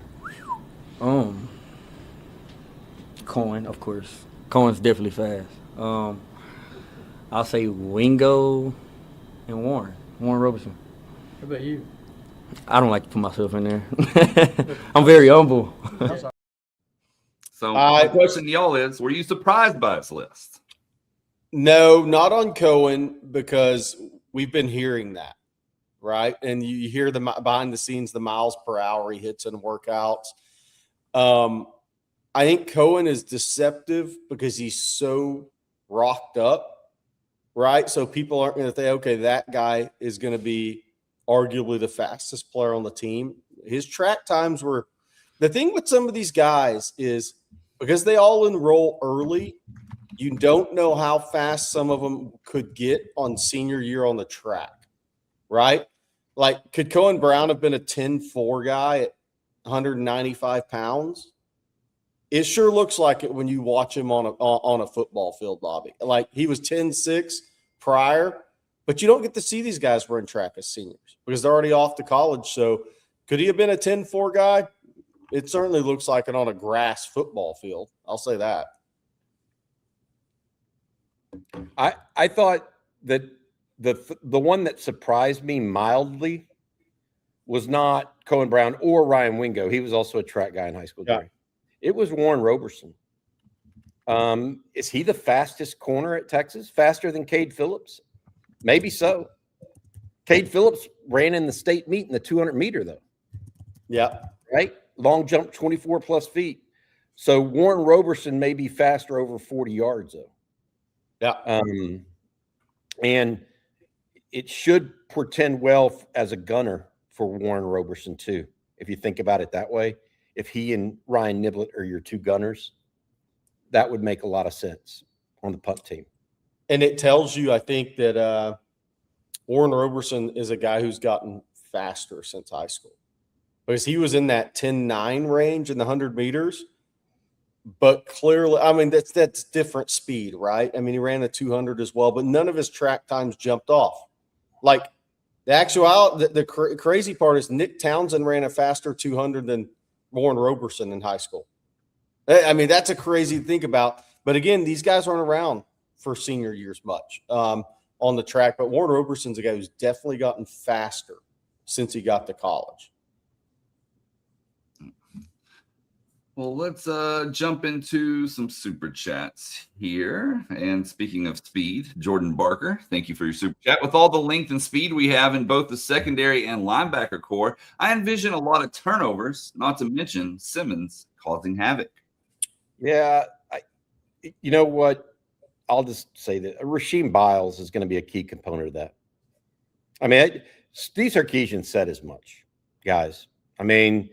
Cohen, of course. Cohen's definitely fast. I'll say Wingo and Warren Robertson. How about you? I don't like to put myself in there. I'm very humble. So my question to y'all is, were you surprised by his list? No, not on Cohen, because we've been hearing that, right? And you hear the behind the scenes, the miles per hour he hits in workouts. I think Cohen is deceptive because he's so rocked up, right? So people aren't going to think, okay, that guy is going to be arguably the fastest player on the team. His track times were – the thing with some of these guys is because they all enroll early, you don't know how fast some of them could get on senior year on the track, right? Like, could Cohen Brown have been a 10-4 guy at 195 pounds? It sure looks like it when you watch him on a football field, Bobby. Like, he was 10-6 prior, but you don't get to see these guys run track as seniors because they're already off to college. So Could he have been a 10-4 guy? It certainly looks like it on a grass football field. I'll say that. I thought that the one that surprised me mildly was not Cohen Brown or Ryan Wingo. He was also a track guy in high school. Yeah. It was Warren Roberson. Is he the fastest corner at Texas? Faster than Cade Phillips? Maybe so. Cade Phillips ran in the state meet in the 200-meter, though. Yeah. Right? Long jump, 24-plus feet. So Warren Roberson may be faster over 40 yards, though. Yeah. And it should portend well as a gunner for Warren Roberson, too, if you think about it that way. If he and Ryan Niblett are your two gunners, that would make a lot of sense on the punt team. And it tells you, I think, that Warren Roberson is a guy who's gotten faster since high school, because he was in that 10-9 range in the 100 meters. But clearly, I mean, that's different speed, right? I mean, he ran a 200 as well, but none of his track times jumped off. Like, the crazy part is Nick Townsend ran a faster 200 than Warren Roberson in high school. I mean, that's a crazy to think about. But again, these guys aren't around for senior years much on the track. But Warren Roberson's a guy who's definitely gotten faster since he got to college. Well, let's jump into some super chats here. And speaking of speed, Jordan Barker, thank you for your super chat. With all the length and speed we have in both the secondary and linebacker core, I envision a lot of turnovers, not to mention Simmons causing havoc. Yeah, you know what? I'll just say that Rasheem Biles is going to be a key component of that. I mean, Steve Sarkisian said as much, guys. I mean,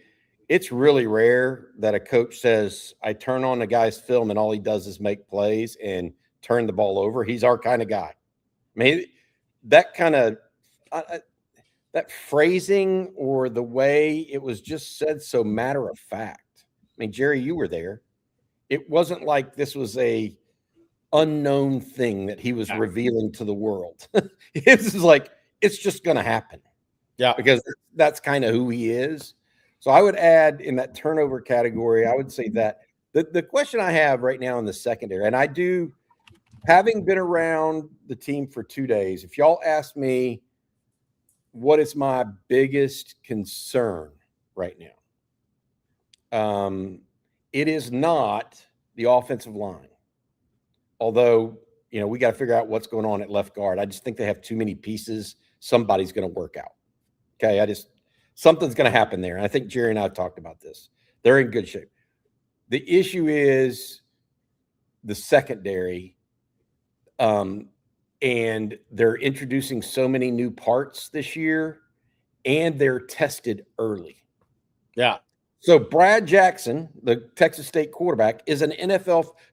it's really rare that a coach says, I turn on the guy's film and all he does is make plays and turn the ball over. He's our kind of guy. I mean, that kind of that phrasing or the way it was just said so matter of fact. I mean, Jerry, you were there. It wasn't like this was a unknown thing that he was revealing to the world. It's like, it's just going to happen. Yeah. Because that's kind of who he is. So I would add in that turnover category, I would say that the question I have right now in the secondary, and I do, having been around the team for 2 days, if y'all ask me what is my biggest concern right now, it is not the offensive line. Although, you know, we got to figure out what's going on at left guard. I just think they have too many pieces. Somebody's going to work out. Okay, something's going to happen there. And I think Jerry and I have talked about this. They're in good shape. The issue is the secondary, and they're introducing so many new parts this year, and they're tested early. Yeah. So Brad Jackson, the Texas State quarterback, is an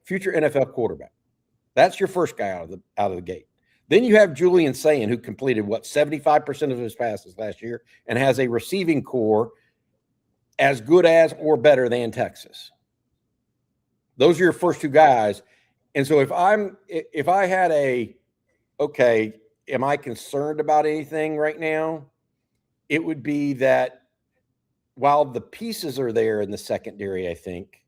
future NFL quarterback. That's your first guy out of the gate. Then you have Julian Sayin, who completed 75% of his passes last year and has a receiving core as good as or better than Texas. Those are your first two guys. And so if I had am I concerned about anything right now? It would be that while the pieces are there in the secondary, I think,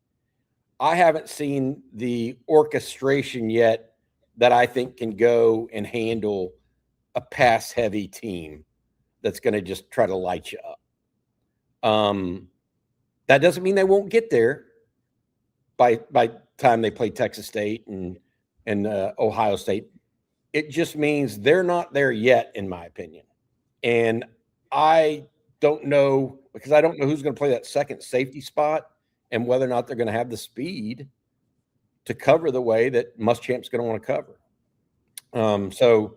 I haven't seen the orchestration yet that I think can go and handle a pass-heavy team that's going to just try to light you up. That doesn't mean they won't get there by time they play Texas State and Ohio State. It just means they're not there yet, in my opinion. And I don't know, because I don't know who's going to play that second safety spot and whether or not they're going to have the speed to cover the way that Muschamp's going to want to cover. So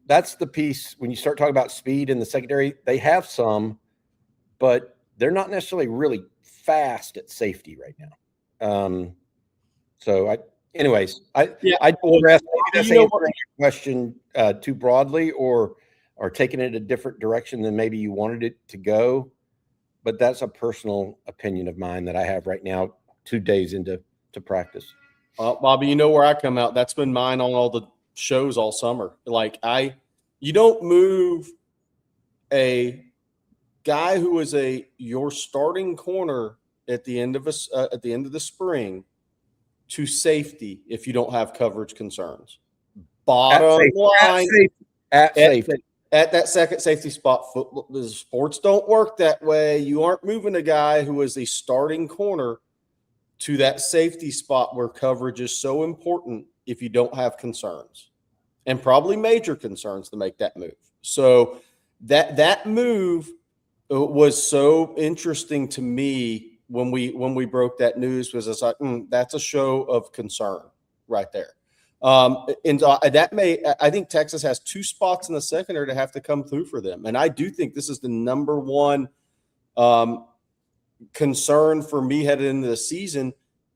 that's the piece. When you start talking about speed in the secondary, they have some, but they're not necessarily really fast at safety right now. I digress. That's answering your question too broadly or taking it a different direction than maybe you wanted it to go. But that's a personal opinion of mine that I have right now, 2 days into practice. Bobby, you know where I come out. That's been mine on all the shows all summer. Like you don't move a guy who is your starting corner at the end of the spring to safety if you don't have coverage concerns. Bottom line, at safety. At that second safety spot. The sports don't work that way. You aren't moving a guy who is a starting corner to that safety spot where coverage is so important if you don't have concerns, and probably major concerns to make that move. So that move was so interesting to me when we broke that news. Was it's like that's a show of concern right there. And I think Texas has 2 spots in the secondary to have to come through for them, and I do think this is the number one concern for me headed into the season,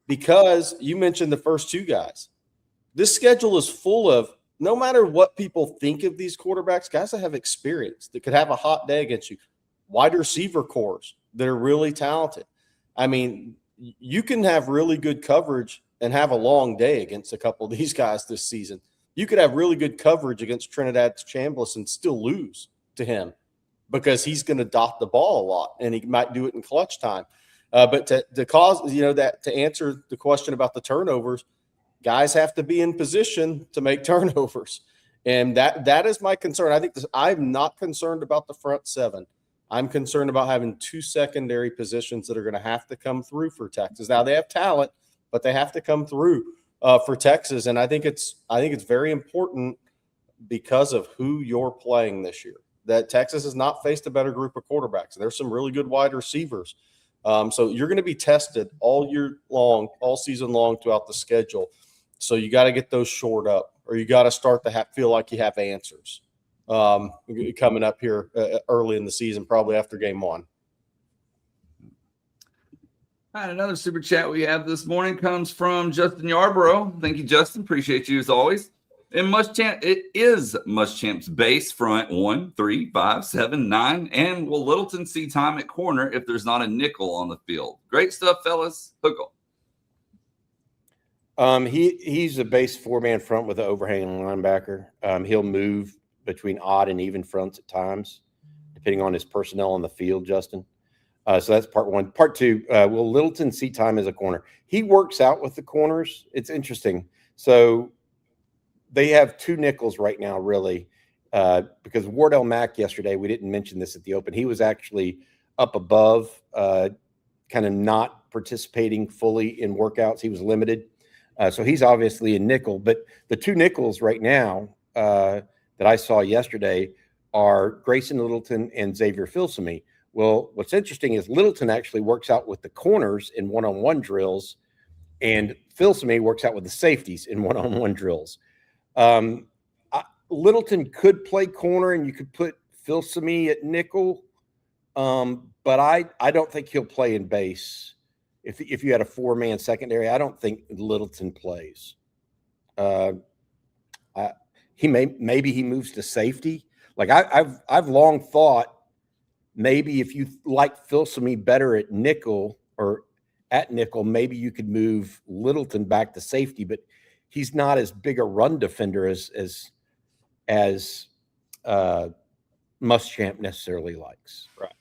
because you mentioned the first 2 guys. This schedule is full of, no matter what people think of these quarterbacks, guys that have experience that could have a hot day against you, wide receiver cores that are really talented. I mean, you can have really good coverage and have a long day against a couple of these guys this season. You could have really good coverage against Trinidad Chambliss and still lose to him because he's going to dot the ball a lot, and he might do it in clutch time. But to answer the question about the turnovers, guys have to be in position to make turnovers, and that is my concern. I think I'm not concerned about the front 7. I'm concerned about having 2 secondary positions that are going to have to come through for Texas. Now they have talent, but they have to come through for Texas, and I think it's very important because of who you're playing this year. That Texas has not faced a better group of quarterbacks. There's some really good wide receivers. So you're going to be tested all year long, all season long throughout the schedule. So you got to get those shored up, or you got to start to feel like you have answers coming up here early in the season, probably after game 1. All right, another super chat we have this morning comes from Justin Yarborough. Thank you, Justin. Appreciate you as always. It is Muschamp's base front 1, 3, 5, 7, 9, and will Littleton see time at corner if there's not a nickel on the field? Great stuff, fellas. Hook 'em. He's a base 4-man front with an overhanging linebacker. He'll move between odd and even fronts at times, depending on his personnel on the field, Justin. So that's part 1. Part 2, will Littleton see time as a corner? He works out with the corners. It's interesting. So they have 2 nickels right now, really, because Wardell Mack yesterday, we didn't mention this at the open, he was actually up above, kind of not participating fully in workouts. He was limited. So he's obviously a nickel. But the 2 nickels right now that I saw yesterday are Grayson Littleton and Xavier Filsaime. Well, what's interesting is Littleton actually works out with the corners in one-on-one drills, and Filsaime works out with the safeties in one-on-one drills. Littleton could play corner, and you could put Filsaime at nickel, but I don't think he'll play in base. If you had a 4-man secondary, I don't think Littleton plays. Maybe he moves to safety. Like I've long thought, maybe if you like Filsaime better at nickel or at nickel, maybe you could move Littleton back to safety, but he's not as big a run defender as Muschamp necessarily likes. Right.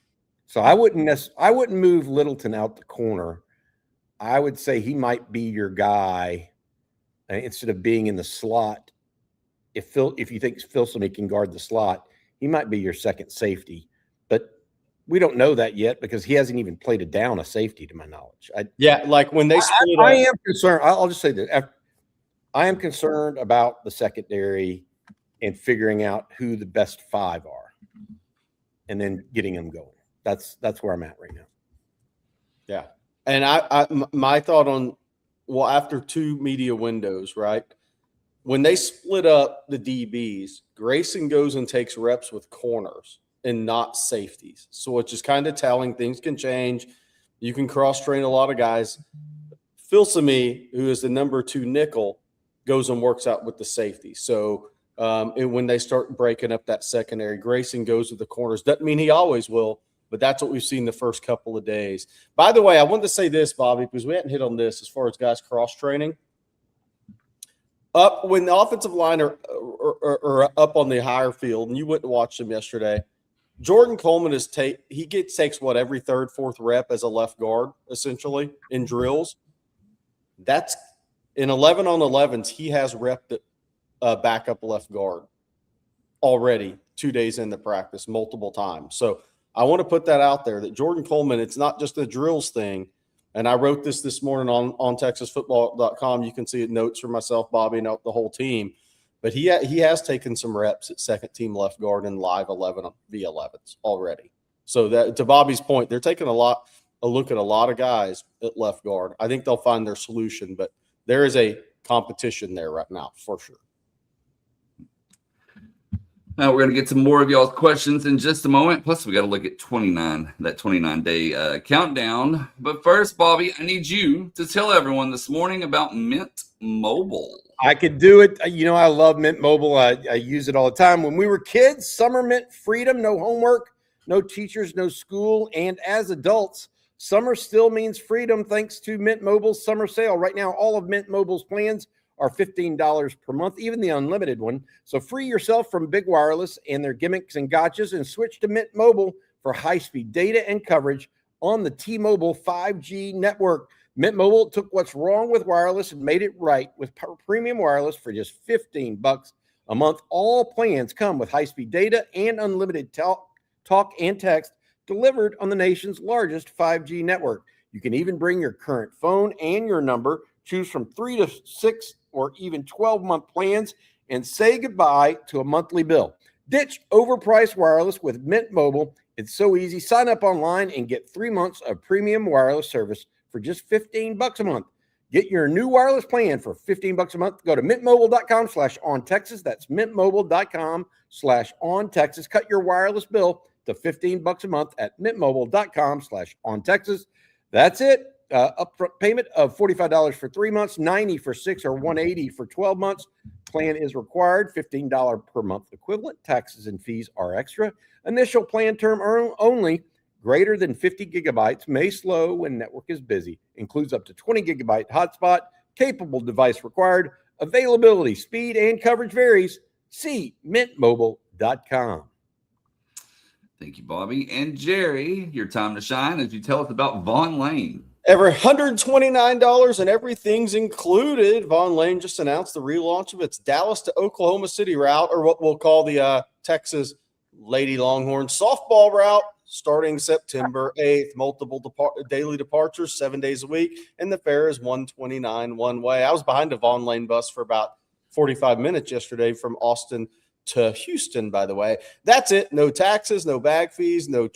So I wouldn't move Littleton out the corner. I would say he might be your guy instead of being in the slot. If you think Filsaime can guard the slot, he might be your second safety. But we don't know that yet because he hasn't even played it down a safety, to my knowledge. Like when they split I am concerned. I'll just say that I am concerned about the secondary and figuring out who the best 5 are, and then getting them going. That's where I'm at right now. Yeah, and my thought on after 2 media windows, right? When they split up the DBs, Grayson goes and takes reps with corners and not safeties. So it's just kind of telling things can change. You can cross-train a lot of guys. Filsaime, who is the number 2 nickel, goes and works out with the safety. So when they start breaking up that secondary, Grayson goes with the corners. Doesn't mean he always will, but that's what we've seen the first couple of days. By the way, I wanted to say this, Bobby, because we hadn't hit on this as far as guys cross-training. Up when the offensive line are up on the higher field, and you went and watched them yesterday, Jordan Coleman takes what, every third, fourth rep as a left guard, essentially, in drills. That's in 11 on 11s, he has repped backup left guard already 2 days into practice multiple times. So I want to put that out there that Jordan Coleman, it's not just a drills thing. And I wrote this morning on TexasFootball.com. You can see it, notes for myself, Bobby, and the whole team. But he has taken some reps at second team left guard in live 11 V11s already. So that, to Bobby's point, they're taking a look at a lot of guys at left guard. I think they'll find their solution, but there is a competition there right now for sure. Now we're going to get some more of y'all's questions in just a moment. Plus, we got to look at 29-day countdown. But first, Bobby, I need you to tell everyone this morning about Mint Mobile. I could do it. You know, I love Mint Mobile. I use it all the time. When we were kids, summer meant freedom, no homework, no teachers, no school. And as adults, summer still means freedom thanks to Mint Mobile's summer sale. Right now, all of Mint Mobile's plans are $15 per month, even the unlimited one. So free yourself from big wireless and their gimmicks and gotchas and switch to Mint Mobile for high-speed data and coverage on the T-Mobile 5G network. Mint Mobile took what's wrong with wireless and made it right with premium wireless for just $15 a month. All plans come with high-speed data and unlimited talk and text delivered on the nation's largest 5G network. You can even bring your current phone and your number, choose from 3 to 6 or even 12-month plans, and say goodbye to a monthly bill. Ditch overpriced wireless with Mint Mobile. It's so easy. Sign up online and get 3 months of premium wireless service for just $15 a month. Get your new wireless plan for $15 a month. Go to mintmobile.com/ontexas. That's mintmobile.com/ontexas. Cut your wireless bill to $15 a month at mintmobile.com/ontexas. That's it. Upfront payment of $45 for 3 months, $90 for 6, or $180 for 12 months. Plan is required. $15 per month equivalent. Taxes and fees are extra. Initial plan term only. Greater than 50 gigabytes. May slow when network is busy. Includes up to 20 gigabyte hotspot. Capable device required. Availability, speed, and coverage varies. See mintmobile.com. Thank you, Bobby. And Jerry, your time to shine as you tell us about Vaughn Lane. Every $129 and everything's included. Vaughn Lane just announced the relaunch of its Dallas to Oklahoma City route, or what we'll call the Texas Lady Longhorns softball route, starting September 8th. Multiple daily departures, 7 days a week, and the fare is $129 one way. I was behind a Vaughn Lane bus for about 45 minutes yesterday from Austin to Houston, by the way. That's it. No taxes, no bag fees, no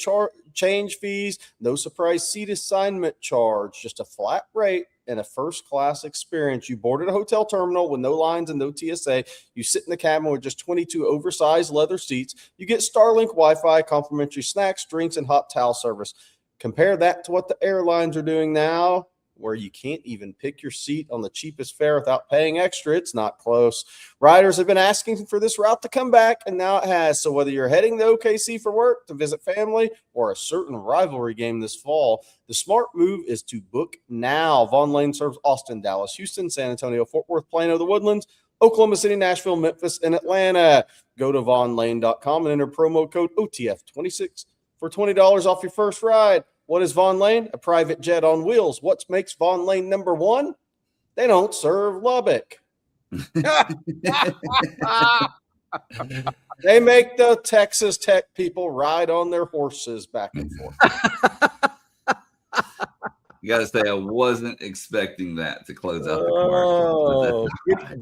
change fees, no surprise seat assignment charge, just a flat rate and a first-class experience. You board at a hotel terminal with no lines and no TSA. You sit in the cabin with just 22 oversized leather seats. You get Starlink Wi-Fi, complimentary snacks, drinks, and hot towel service. Compare that to what the airlines are doing now, where you can't even pick your seat on the cheapest fare without paying extra. It's not close. Riders have been asking for this route to come back, and now it has. So whether you're heading to OKC for work, to visit family, or a certain rivalry game this fall, the smart move is to book now. Vaughn Lane serves Austin, Dallas, Houston, San Antonio, Fort Worth, Plano, the Woodlands, Oklahoma City, Nashville, Memphis, and Atlanta. Go to vaughnlane.com and enter promo code OTF26 for $20 off your first ride. What is Vaughn Lane? A private jet on wheels. What makes Vaughn Lane number one? They don't serve Lubbock. They make the Texas Tech people ride on their horses back and forth. You got to say, I wasn't expecting that to close out the commercial.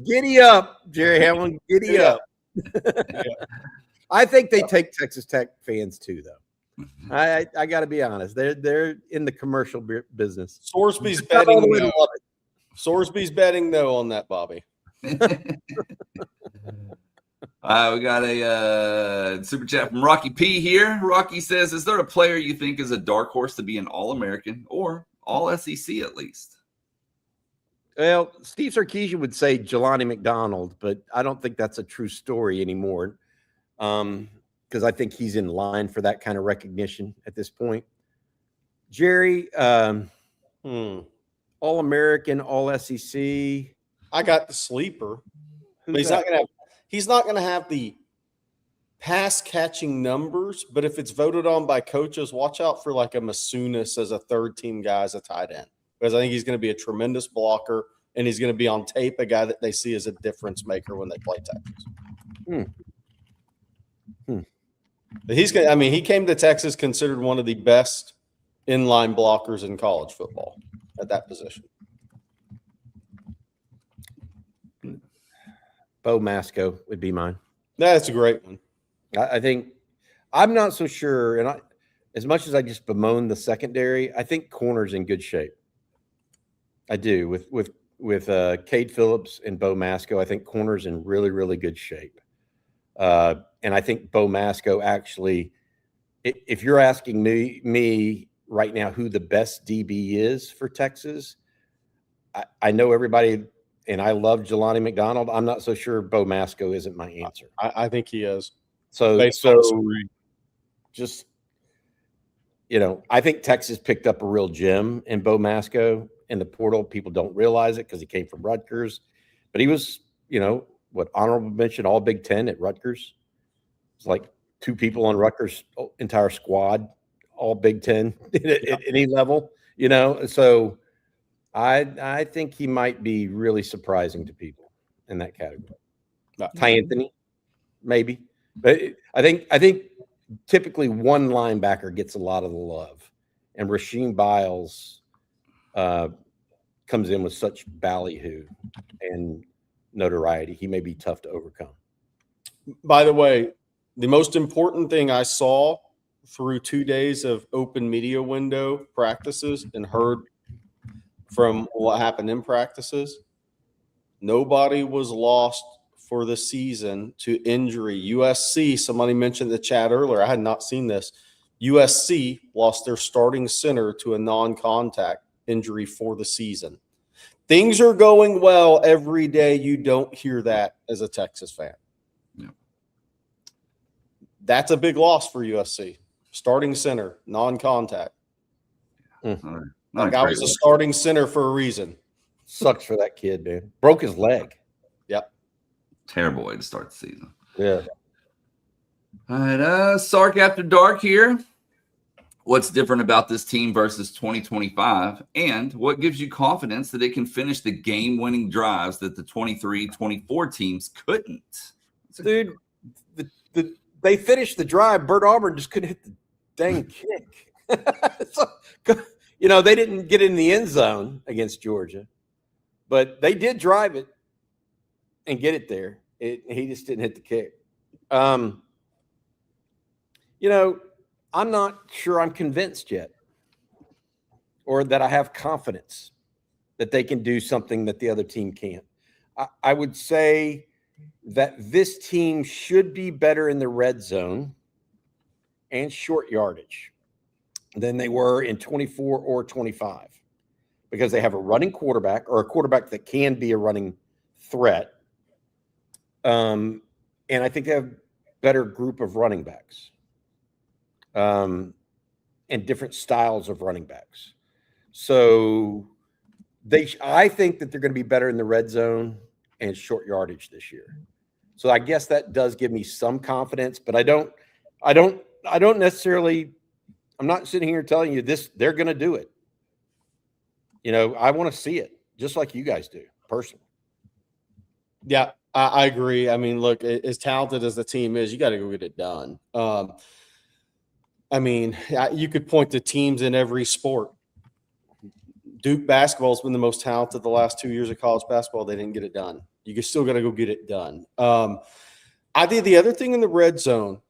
Giddy up, Jerry Hamlin. Giddy up. I think they take Texas Tech fans too, though. I got to be honest. They're in the commercial business. Sorsby's betting no. Sorsby's betting no on that, Bobby. We got a super chat from Rocky P here. Rocky says, is there a player you think is a dark horse to be an All-American or All-SEC at least? Well, Steve Sarkisian would say Jelani McDonald, but I don't think that's a true story anymore. Because I think he's in line for that kind of recognition at this point. Jerry, All-American, All-SEC. I got the sleeper. But he's not going to have the pass catching numbers, but if it's voted on by coaches, watch out for like a Masunis as a third team guy as a tight end, because I think he's going to be a tremendous blocker, and he's going to be on tape a guy that they see as a difference maker when they play Texas. But he came to Texas considered one of the best inline blockers in college football at that position. Bo Masco would be mine. That's a great one. I think I'm not so sure, and as much as I just bemoan the secondary, I think corner's in good shape. I do with Cade Phillips and Bo Masco. I think corner's in really, really good shape. And I think Bo Masco actually, if you're asking me right now who the best DB is for Texas, I know everybody, and I love Jelani McDonald. I'm not so sure Bo Masco isn't my answer. I think he is. So just, I think Texas picked up a real gem in Bo Masco in the portal. People don't realize it because he came from Rutgers, but he was, honorable mention, all Big Ten at Rutgers. It's like 2 people on Rutgers' entire squad, all Big Ten at any level, So I think he might be really surprising to people in that category. Ty Anthony, maybe. But I think typically one linebacker gets a lot of the love, and Rasheem Biles comes in with such ballyhoo and notoriety. He may be tough to overcome. By the way, the most important thing I saw through 2 days of open media window practices and heard from what happened in practices, nobody was lost for the season to injury. USC, somebody mentioned the chat earlier. I had not seen this. USC lost their starting center to a non-contact injury for the season. Things are going well every day. You don't hear that as a Texas fan. Yeah. That's a big loss for USC. Starting center, non-contact. Like I was a starting center for a reason. Sucks for that kid, man. Broke his leg. Yep. Terrible way to start the season. Yeah. All right, Sark After Dark here. What's different about this team versus 2025? And what gives you confidence that it can finish the game-winning drives that the 23-24 teams couldn't? Dude, they finished the drive. Bert Auburn just couldn't hit the dang kick. They didn't get in the end zone against Georgia, but they did drive it and get it there. He just didn't hit the kick. I'm not sure I'm convinced yet, or that I have confidence that they can do something that the other team can't. I would say that this team should be better in the red zone and short yardage than they were in 24 or 25, because they have a running quarterback, or a quarterback that can be a running threat. And I think they have a better group of running backs. And different styles of running backs. So I think that they're going to be better in the red zone and short yardage this year. So I guess that does give me some confidence, but I don't necessarily, I'm not sitting here telling you this, they're going to do it. I want to see it just like you guys do personally. Yeah, I agree. I mean, look, as talented as the team is, you got to go get it done. You could point to teams in every sport. Duke basketball has been the most talented the last 2 years of college basketball. They didn't get it done. You still got to go get it done. I think the other thing in the red zone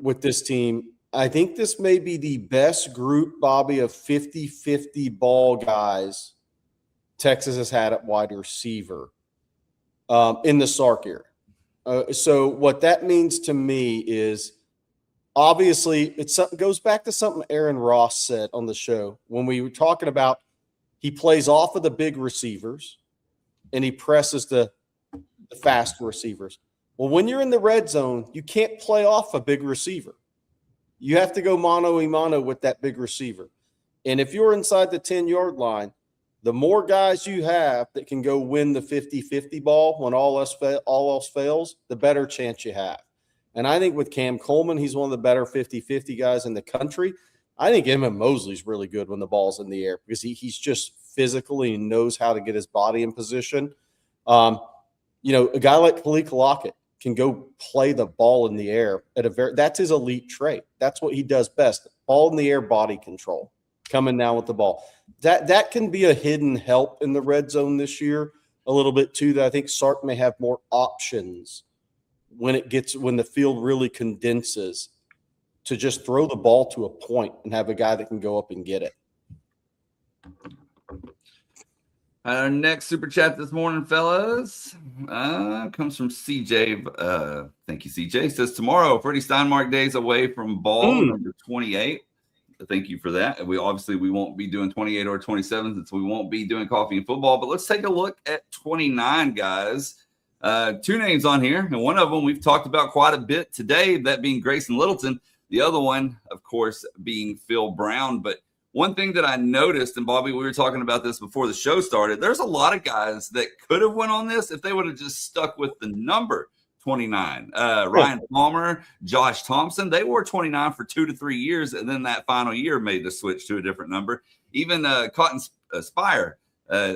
with this team, I think this may be the best group, Bobby, of 50-50 ball guys Texas has had at wide receiver in the Sark era. So what that means to me is, obviously, it goes back to something Aaron Ross said on the show when we were talking about he plays off of the big receivers and he presses the fast receivers. Well, when you're in the red zone, you can't play off a big receiver. You have to go mano-a-mano with that big receiver. And if you're inside the 10-yard line, the more guys you have that can go win the 50-50 ball when all else fails, the better chance you have. And I think with Cam Coleman, he's one of the better 50-50 guys in the country. I think Emmett Mosley's really good when the ball's in the air because he's just physically knows how to get his body in position. A guy like Khalil Lockett can go play the ball in the air that's his elite trait. That's what he does best. Ball in the air, body control, coming down with the ball. That can be a hidden help in the red zone this year a little bit too, that I think Sark may have more options when the field really condenses to just throw the ball to a point and have a guy that can go up and get it. Our next super chat this morning, fellas, comes from CJ. Thank you, CJ. Says tomorrow, Freddie Steinmark Days away from ball number 28. Thank you for that. And we won't be doing 28 or 27 since we won't be doing coffee and football. But let's take a look at 29, guys. 2 names on here, and one of them we've talked about quite a bit today, that being Grayson Littleton. The other one, of course, being Phil Brown. But one thing that I noticed, and Bobby, we were talking about this before the show started, there's a lot of guys that could have went on this if they would have just stuck with the number 29. Ryan Palmer, Josh Thompson, they wore 29 for 2 to 3 years, and then that final year made the switch to a different number. Even Cotton Spire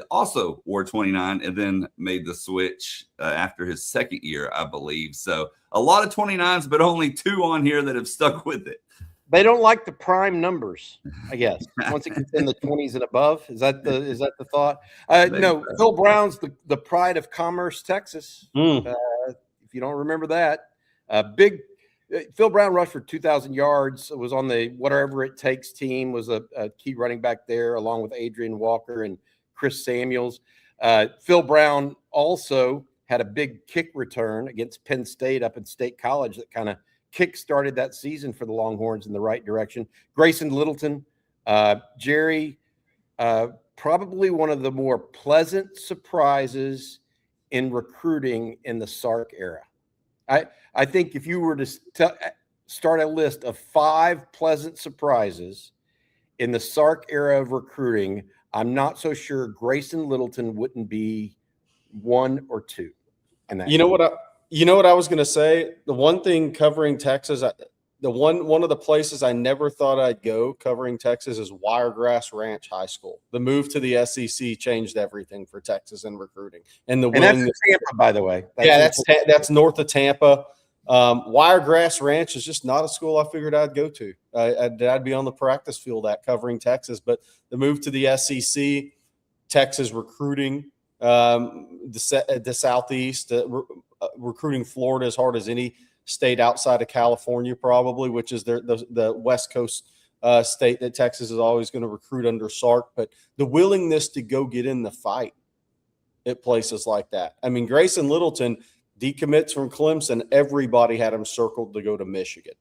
also wore 29 and then made the switch after his second year, I believe. So a lot of 29s, but only 2 on here that have stuck with it. They don't like the prime numbers, I guess. Once it gets in the 20s and above, is that the thought? No, Phil Brown's the pride of Commerce, Texas. If you don't remember that, Phil Brown rushed for 2,000 yards. Was on the whatever it takes team. Was a key running back there, along with Adrian Walker and Chris Samuels. Phil Brown also had a big kick return against Penn State up at State College that kind of kick-started that season for the Longhorns in the right direction. Grayson Littleton, Jerry, probably one of the more pleasant surprises in recruiting in the Sark era. I think if you were to start a list of 5 pleasant surprises in the Sark era of recruiting, I'm not so sure Grayson Littleton wouldn't be 1 or 2. You know what I was going to say? The one thing covering Texas, one of the places I never thought I'd go covering Texas is Wiregrass Ranch High School. The move to the SEC changed everything for Texas in recruiting. And that's Tampa, by the way. That's north of Tampa. Wiregrass Ranch is just not a school I figured I'd go to. I'd be on the practice field covering Texas. But the move to the SEC, Texas recruiting, the Southeast, recruiting Florida as hard as any state outside of California, probably, which is the West Coast state that Texas is always going to recruit under Sark. But the willingness to go get in the fight at places like that. I mean, Grayson Littleton decommits from Clemson. Everybody had him circled to go to Michigan.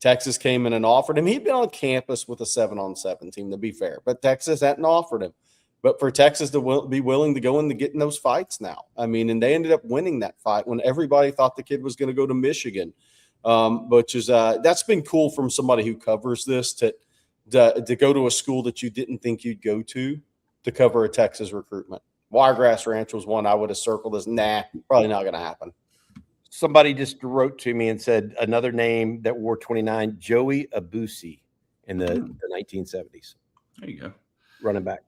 Texas came in and offered him. He'd been on campus with a 7-on-7 team, to be fair, but Texas hadn't offered him. But for Texas to be willing to go in to get in those fights now, I mean, and they ended up winning that fight when everybody thought the kid was going to go to Michigan, which is that's been cool from somebody who covers this to go to a school that you didn't think you'd go to cover a Texas recruitment. Wiregrass Ranch was one I would have circled as probably not going to happen. Somebody just wrote to me and said another name that wore 29, Joey Abusi in the 1970s. There you go. Running back.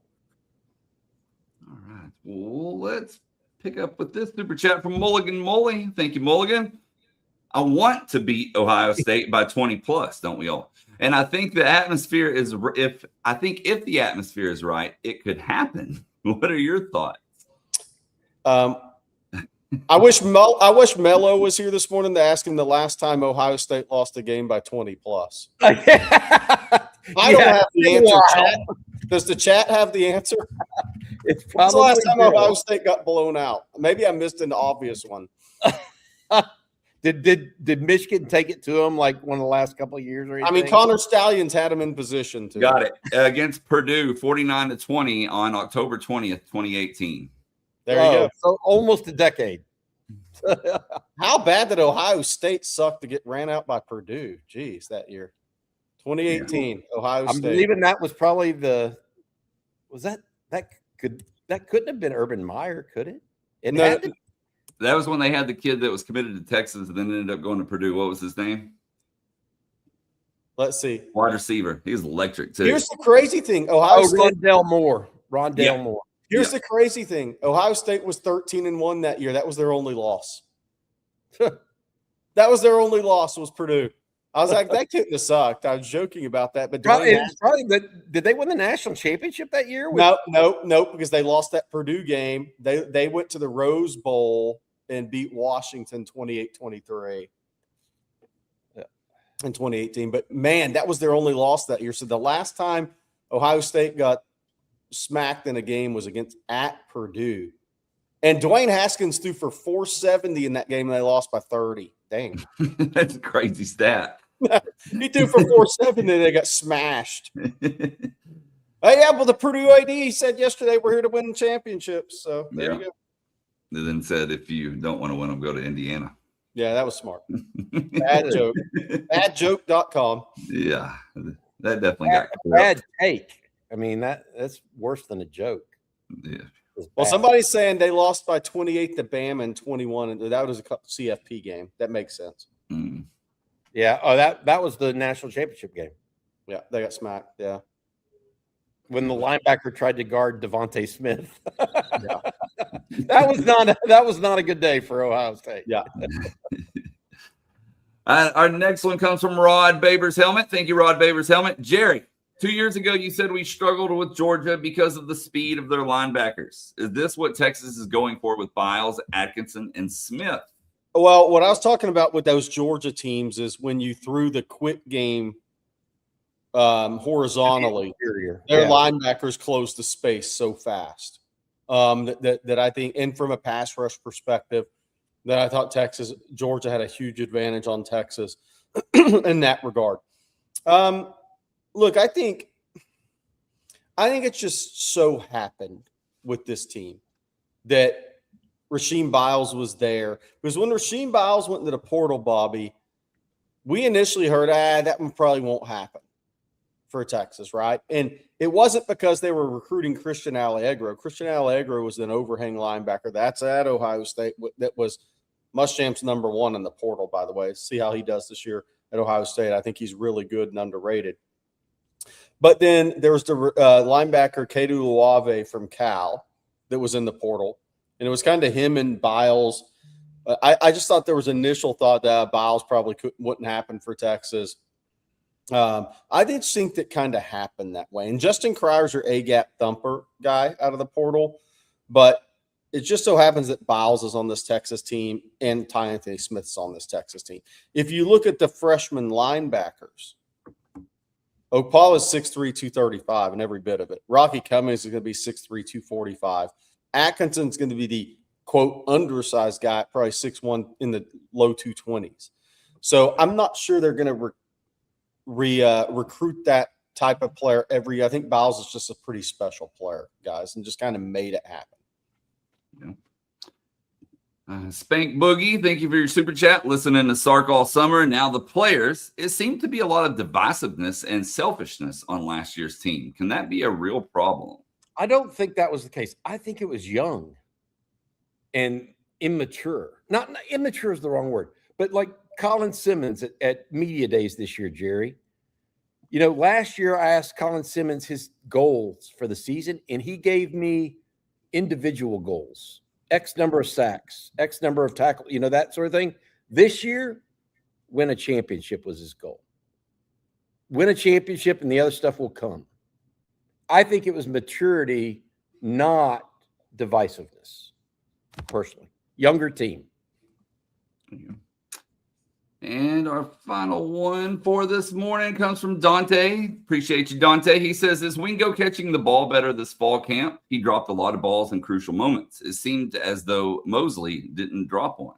All right. Well, let's pick up with this super chat from Mulligan Mully. Thank you, Mulligan. I want to beat Ohio State by 20 plus, don't we all? And I think the atmosphere is if the atmosphere is right, it could happen. What are your thoughts? I wish Mello was here this morning to ask him the last time Ohio State lost a game by 20 plus. I don't have the answer. Chat. Does the chat have the answer? It's probably the last time Ohio State got blown out. Maybe I missed an obvious one. Did Michigan take it to them like one of the last couple of years or anything? I mean, Connor Stallions had him in position too. Got it. Against Purdue, 49-20 on October 20th, 2018. There you go. So almost a decade. How bad did Ohio State suck to get ran out by Purdue? Jeez, that year. 2018, Ohio State. I'm believing that was probably that couldn't have been Urban Meyer, could it? That was when they had the kid that was committed to Texas and then ended up going to Purdue. What was his name? Let's see. Wide receiver. He was electric too. Here's the crazy thing. Ohio State. Rondell Moore. Rondell Moore. Here's the crazy thing. Ohio State was 13-1 that year. That was their only loss. That was their only loss was Purdue. I was like, that couldn't have sucked. I was joking about that. But did they win the national championship that year? No, because they lost that Purdue game. They went to the Rose Bowl and beat Washington 28-23 in 2018. But, man, that was their only loss that year. So the last time Ohio State got smacked in a game was at Purdue. And Dwayne Haskins threw for 470 in that game, and they lost by 30. Dang. That's a crazy stat. He threw for 470, and they got smashed. Yeah, well, the Purdue AD said yesterday we're here to win championships. So there you go. And then said if you don't want to win them, go to Indiana. Yeah, that was smart. Bad joke. Badjoke.com. Yeah, that definitely got bad take. I mean, that's worse than a joke. Yeah. Well, somebody's saying they lost by 28 to Bama and 21, and that was a CFP game. That makes sense. Mm. Yeah. Oh, that was the national championship game. Yeah, they got smacked. Yeah. When the linebacker tried to guard Devontae Smith. That was not a good day for Ohio State. Yeah. Our next one comes from Rod Baber's Helmet. Thank you, Rod Baber's Helmet. Jerry, 2 years ago, you said we struggled with Georgia because of the speed of their linebackers. Is this what Texas is going for with Biles, Atkinson, and Smith? Well, what I was talking about with those Georgia teams is when you threw the quick game horizontally, their linebackers closed the space so fast that I think, and from a pass rush perspective, that I thought Georgia had a huge advantage on Texas in that regard. Look, I think it's just so happened with this team that Rasheem Biles was there. Because when Rasheem Biles went into the portal, Bobby, we initially heard, that one probably won't happen for Texas, right? And it wasn't because they were recruiting Christian Allegro. Christian Allegro was an overhang linebacker. That's at Ohio State. That was Muschamp's #1 in the portal, by the way. See how he does this year at Ohio State. I think he's really good and underrated. But then there was the linebacker Kedu Luave from Cal that was in the portal. And it was kind of him and Biles. I just thought there was initial thought that Biles probably wouldn't happen for Texas. I did think that kind of happened that way. And Justin Crier's your A-gap thumper guy out of the portal. But it just so happens that Biles is on this Texas team and Ty Anthony Smith's on this Texas team. If you look at the freshman linebackers, Okpala is 6'3", 235, and every bit of it. Rocky Cummings is going to be 6'3", 245. Atkinson's going to be the, quote, undersized guy, probably 6'1", in the low 220s. So I'm not sure they're going to recruit that type of player every year. I think Biles is just a pretty special player, guys, and just kind of made it happen. Yeah. Spank Boogie, thank you for your super chat. Listening to Sark all summer. Now the players, it seemed to be a lot of divisiveness and selfishness on last year's team. Can that be a real problem? I don't think that was the case. I think it was young and immature. Not immature is the wrong word, but like Colin Simmons at Media Days this year, Jerry. You know, last year I asked Colin Simmons his goals for the season, and he gave me individual goals. X number of sacks, X number of tackles, that sort of thing. This year, win a championship was his goal. Win a championship and the other stuff will come. I think it was maturity, not divisiveness, personally. Younger team. And our final one for this morning comes from Dante. Appreciate you, Dante. He says, is Wingo catching the ball better this fall camp? He dropped a lot of balls in crucial moments. It seemed as though Mosley didn't drop one.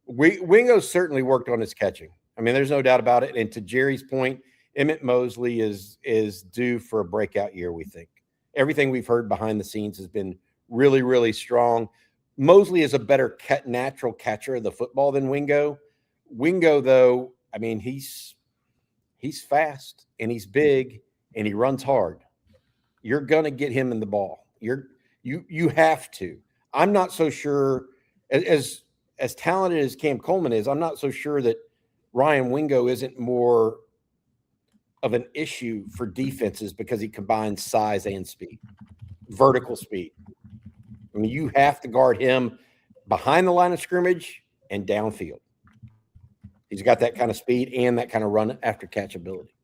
Wingo certainly worked on his catching. I mean, there's no doubt about it. And to Jerry's point, Emmett Mosley is due for a breakout year, we think. Everything we've heard behind the scenes has been really, really strong. Mosley is a better natural catcher of the football than Wingo. Wingo, though, I mean, he's fast and he's big and he runs hard. You're going to get him in the ball. You have to. I'm not so sure as talented as Cam Coleman is, I'm not so sure that Ryan Wingo isn't more of an issue for defenses because he combines size and speed, vertical speed. I mean, you have to guard him behind the line of scrimmage and downfield. He's got that kind of speed and that kind of run after catch ability.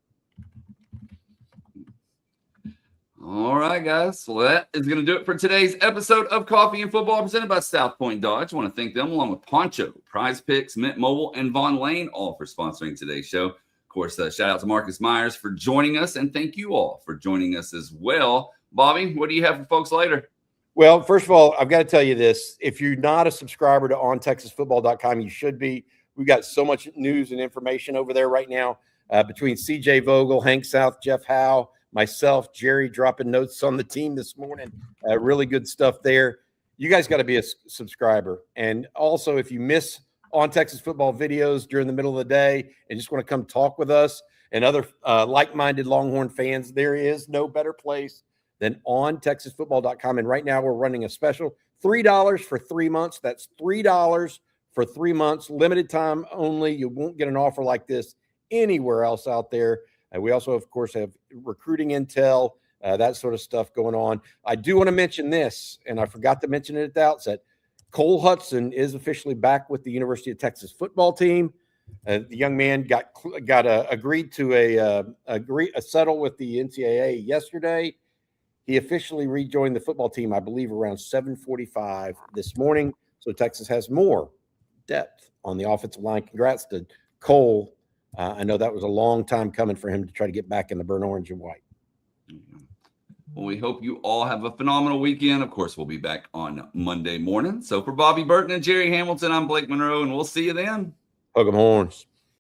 All right, guys. Well, that is going to do it for today's episode of Coffee and Football presented by South Point Dodge. I want to thank them along with Poncho, Prize Picks, Mint Mobile, and Von Lane, all for sponsoring today's show. Of course, shout out to Marcus Myers for joining us, and thank you all for joining us as well. Bobby, what do you have for folks later? Well, first of all, I've got to tell you this. If you're not a subscriber to OnTexasFootball.com, you should be. We've got so much news and information over there right now between CJ Vogel, Hank South, Jeff Howe, myself, Jerry dropping notes on the team this morning. Really good stuff there. You guys got to be a subscriber. And also, if you miss On Texas Football videos during the middle of the day and just want to come talk with us and other like-minded Longhorn fans, there is no better place than OnTexasFootball.com. And right now we're running a special $3 for 3 months. That's $3 for 3 months, limited time only. You won't get an offer like this anywhere else out there. We also, of course, have recruiting intel, that sort of stuff going on. I do want to mention this, and I forgot to mention it at the outset. Cole Hudson is officially back with the University of Texas football team. The young man got agreed to settle with the NCAA yesterday. He officially rejoined the football team, I believe, around 7:45 this morning. So Texas has more depth on the offensive line. Congrats to Cole. I know that was a long time coming for him to try to get back in the burnt orange and white. Well, we hope you all have a phenomenal weekend. Of course, we'll be back on Monday morning. So for Bobby Burton and Jerry Hamilton, I'm Blake Monroe, and we'll see you then. Hug 'em horns.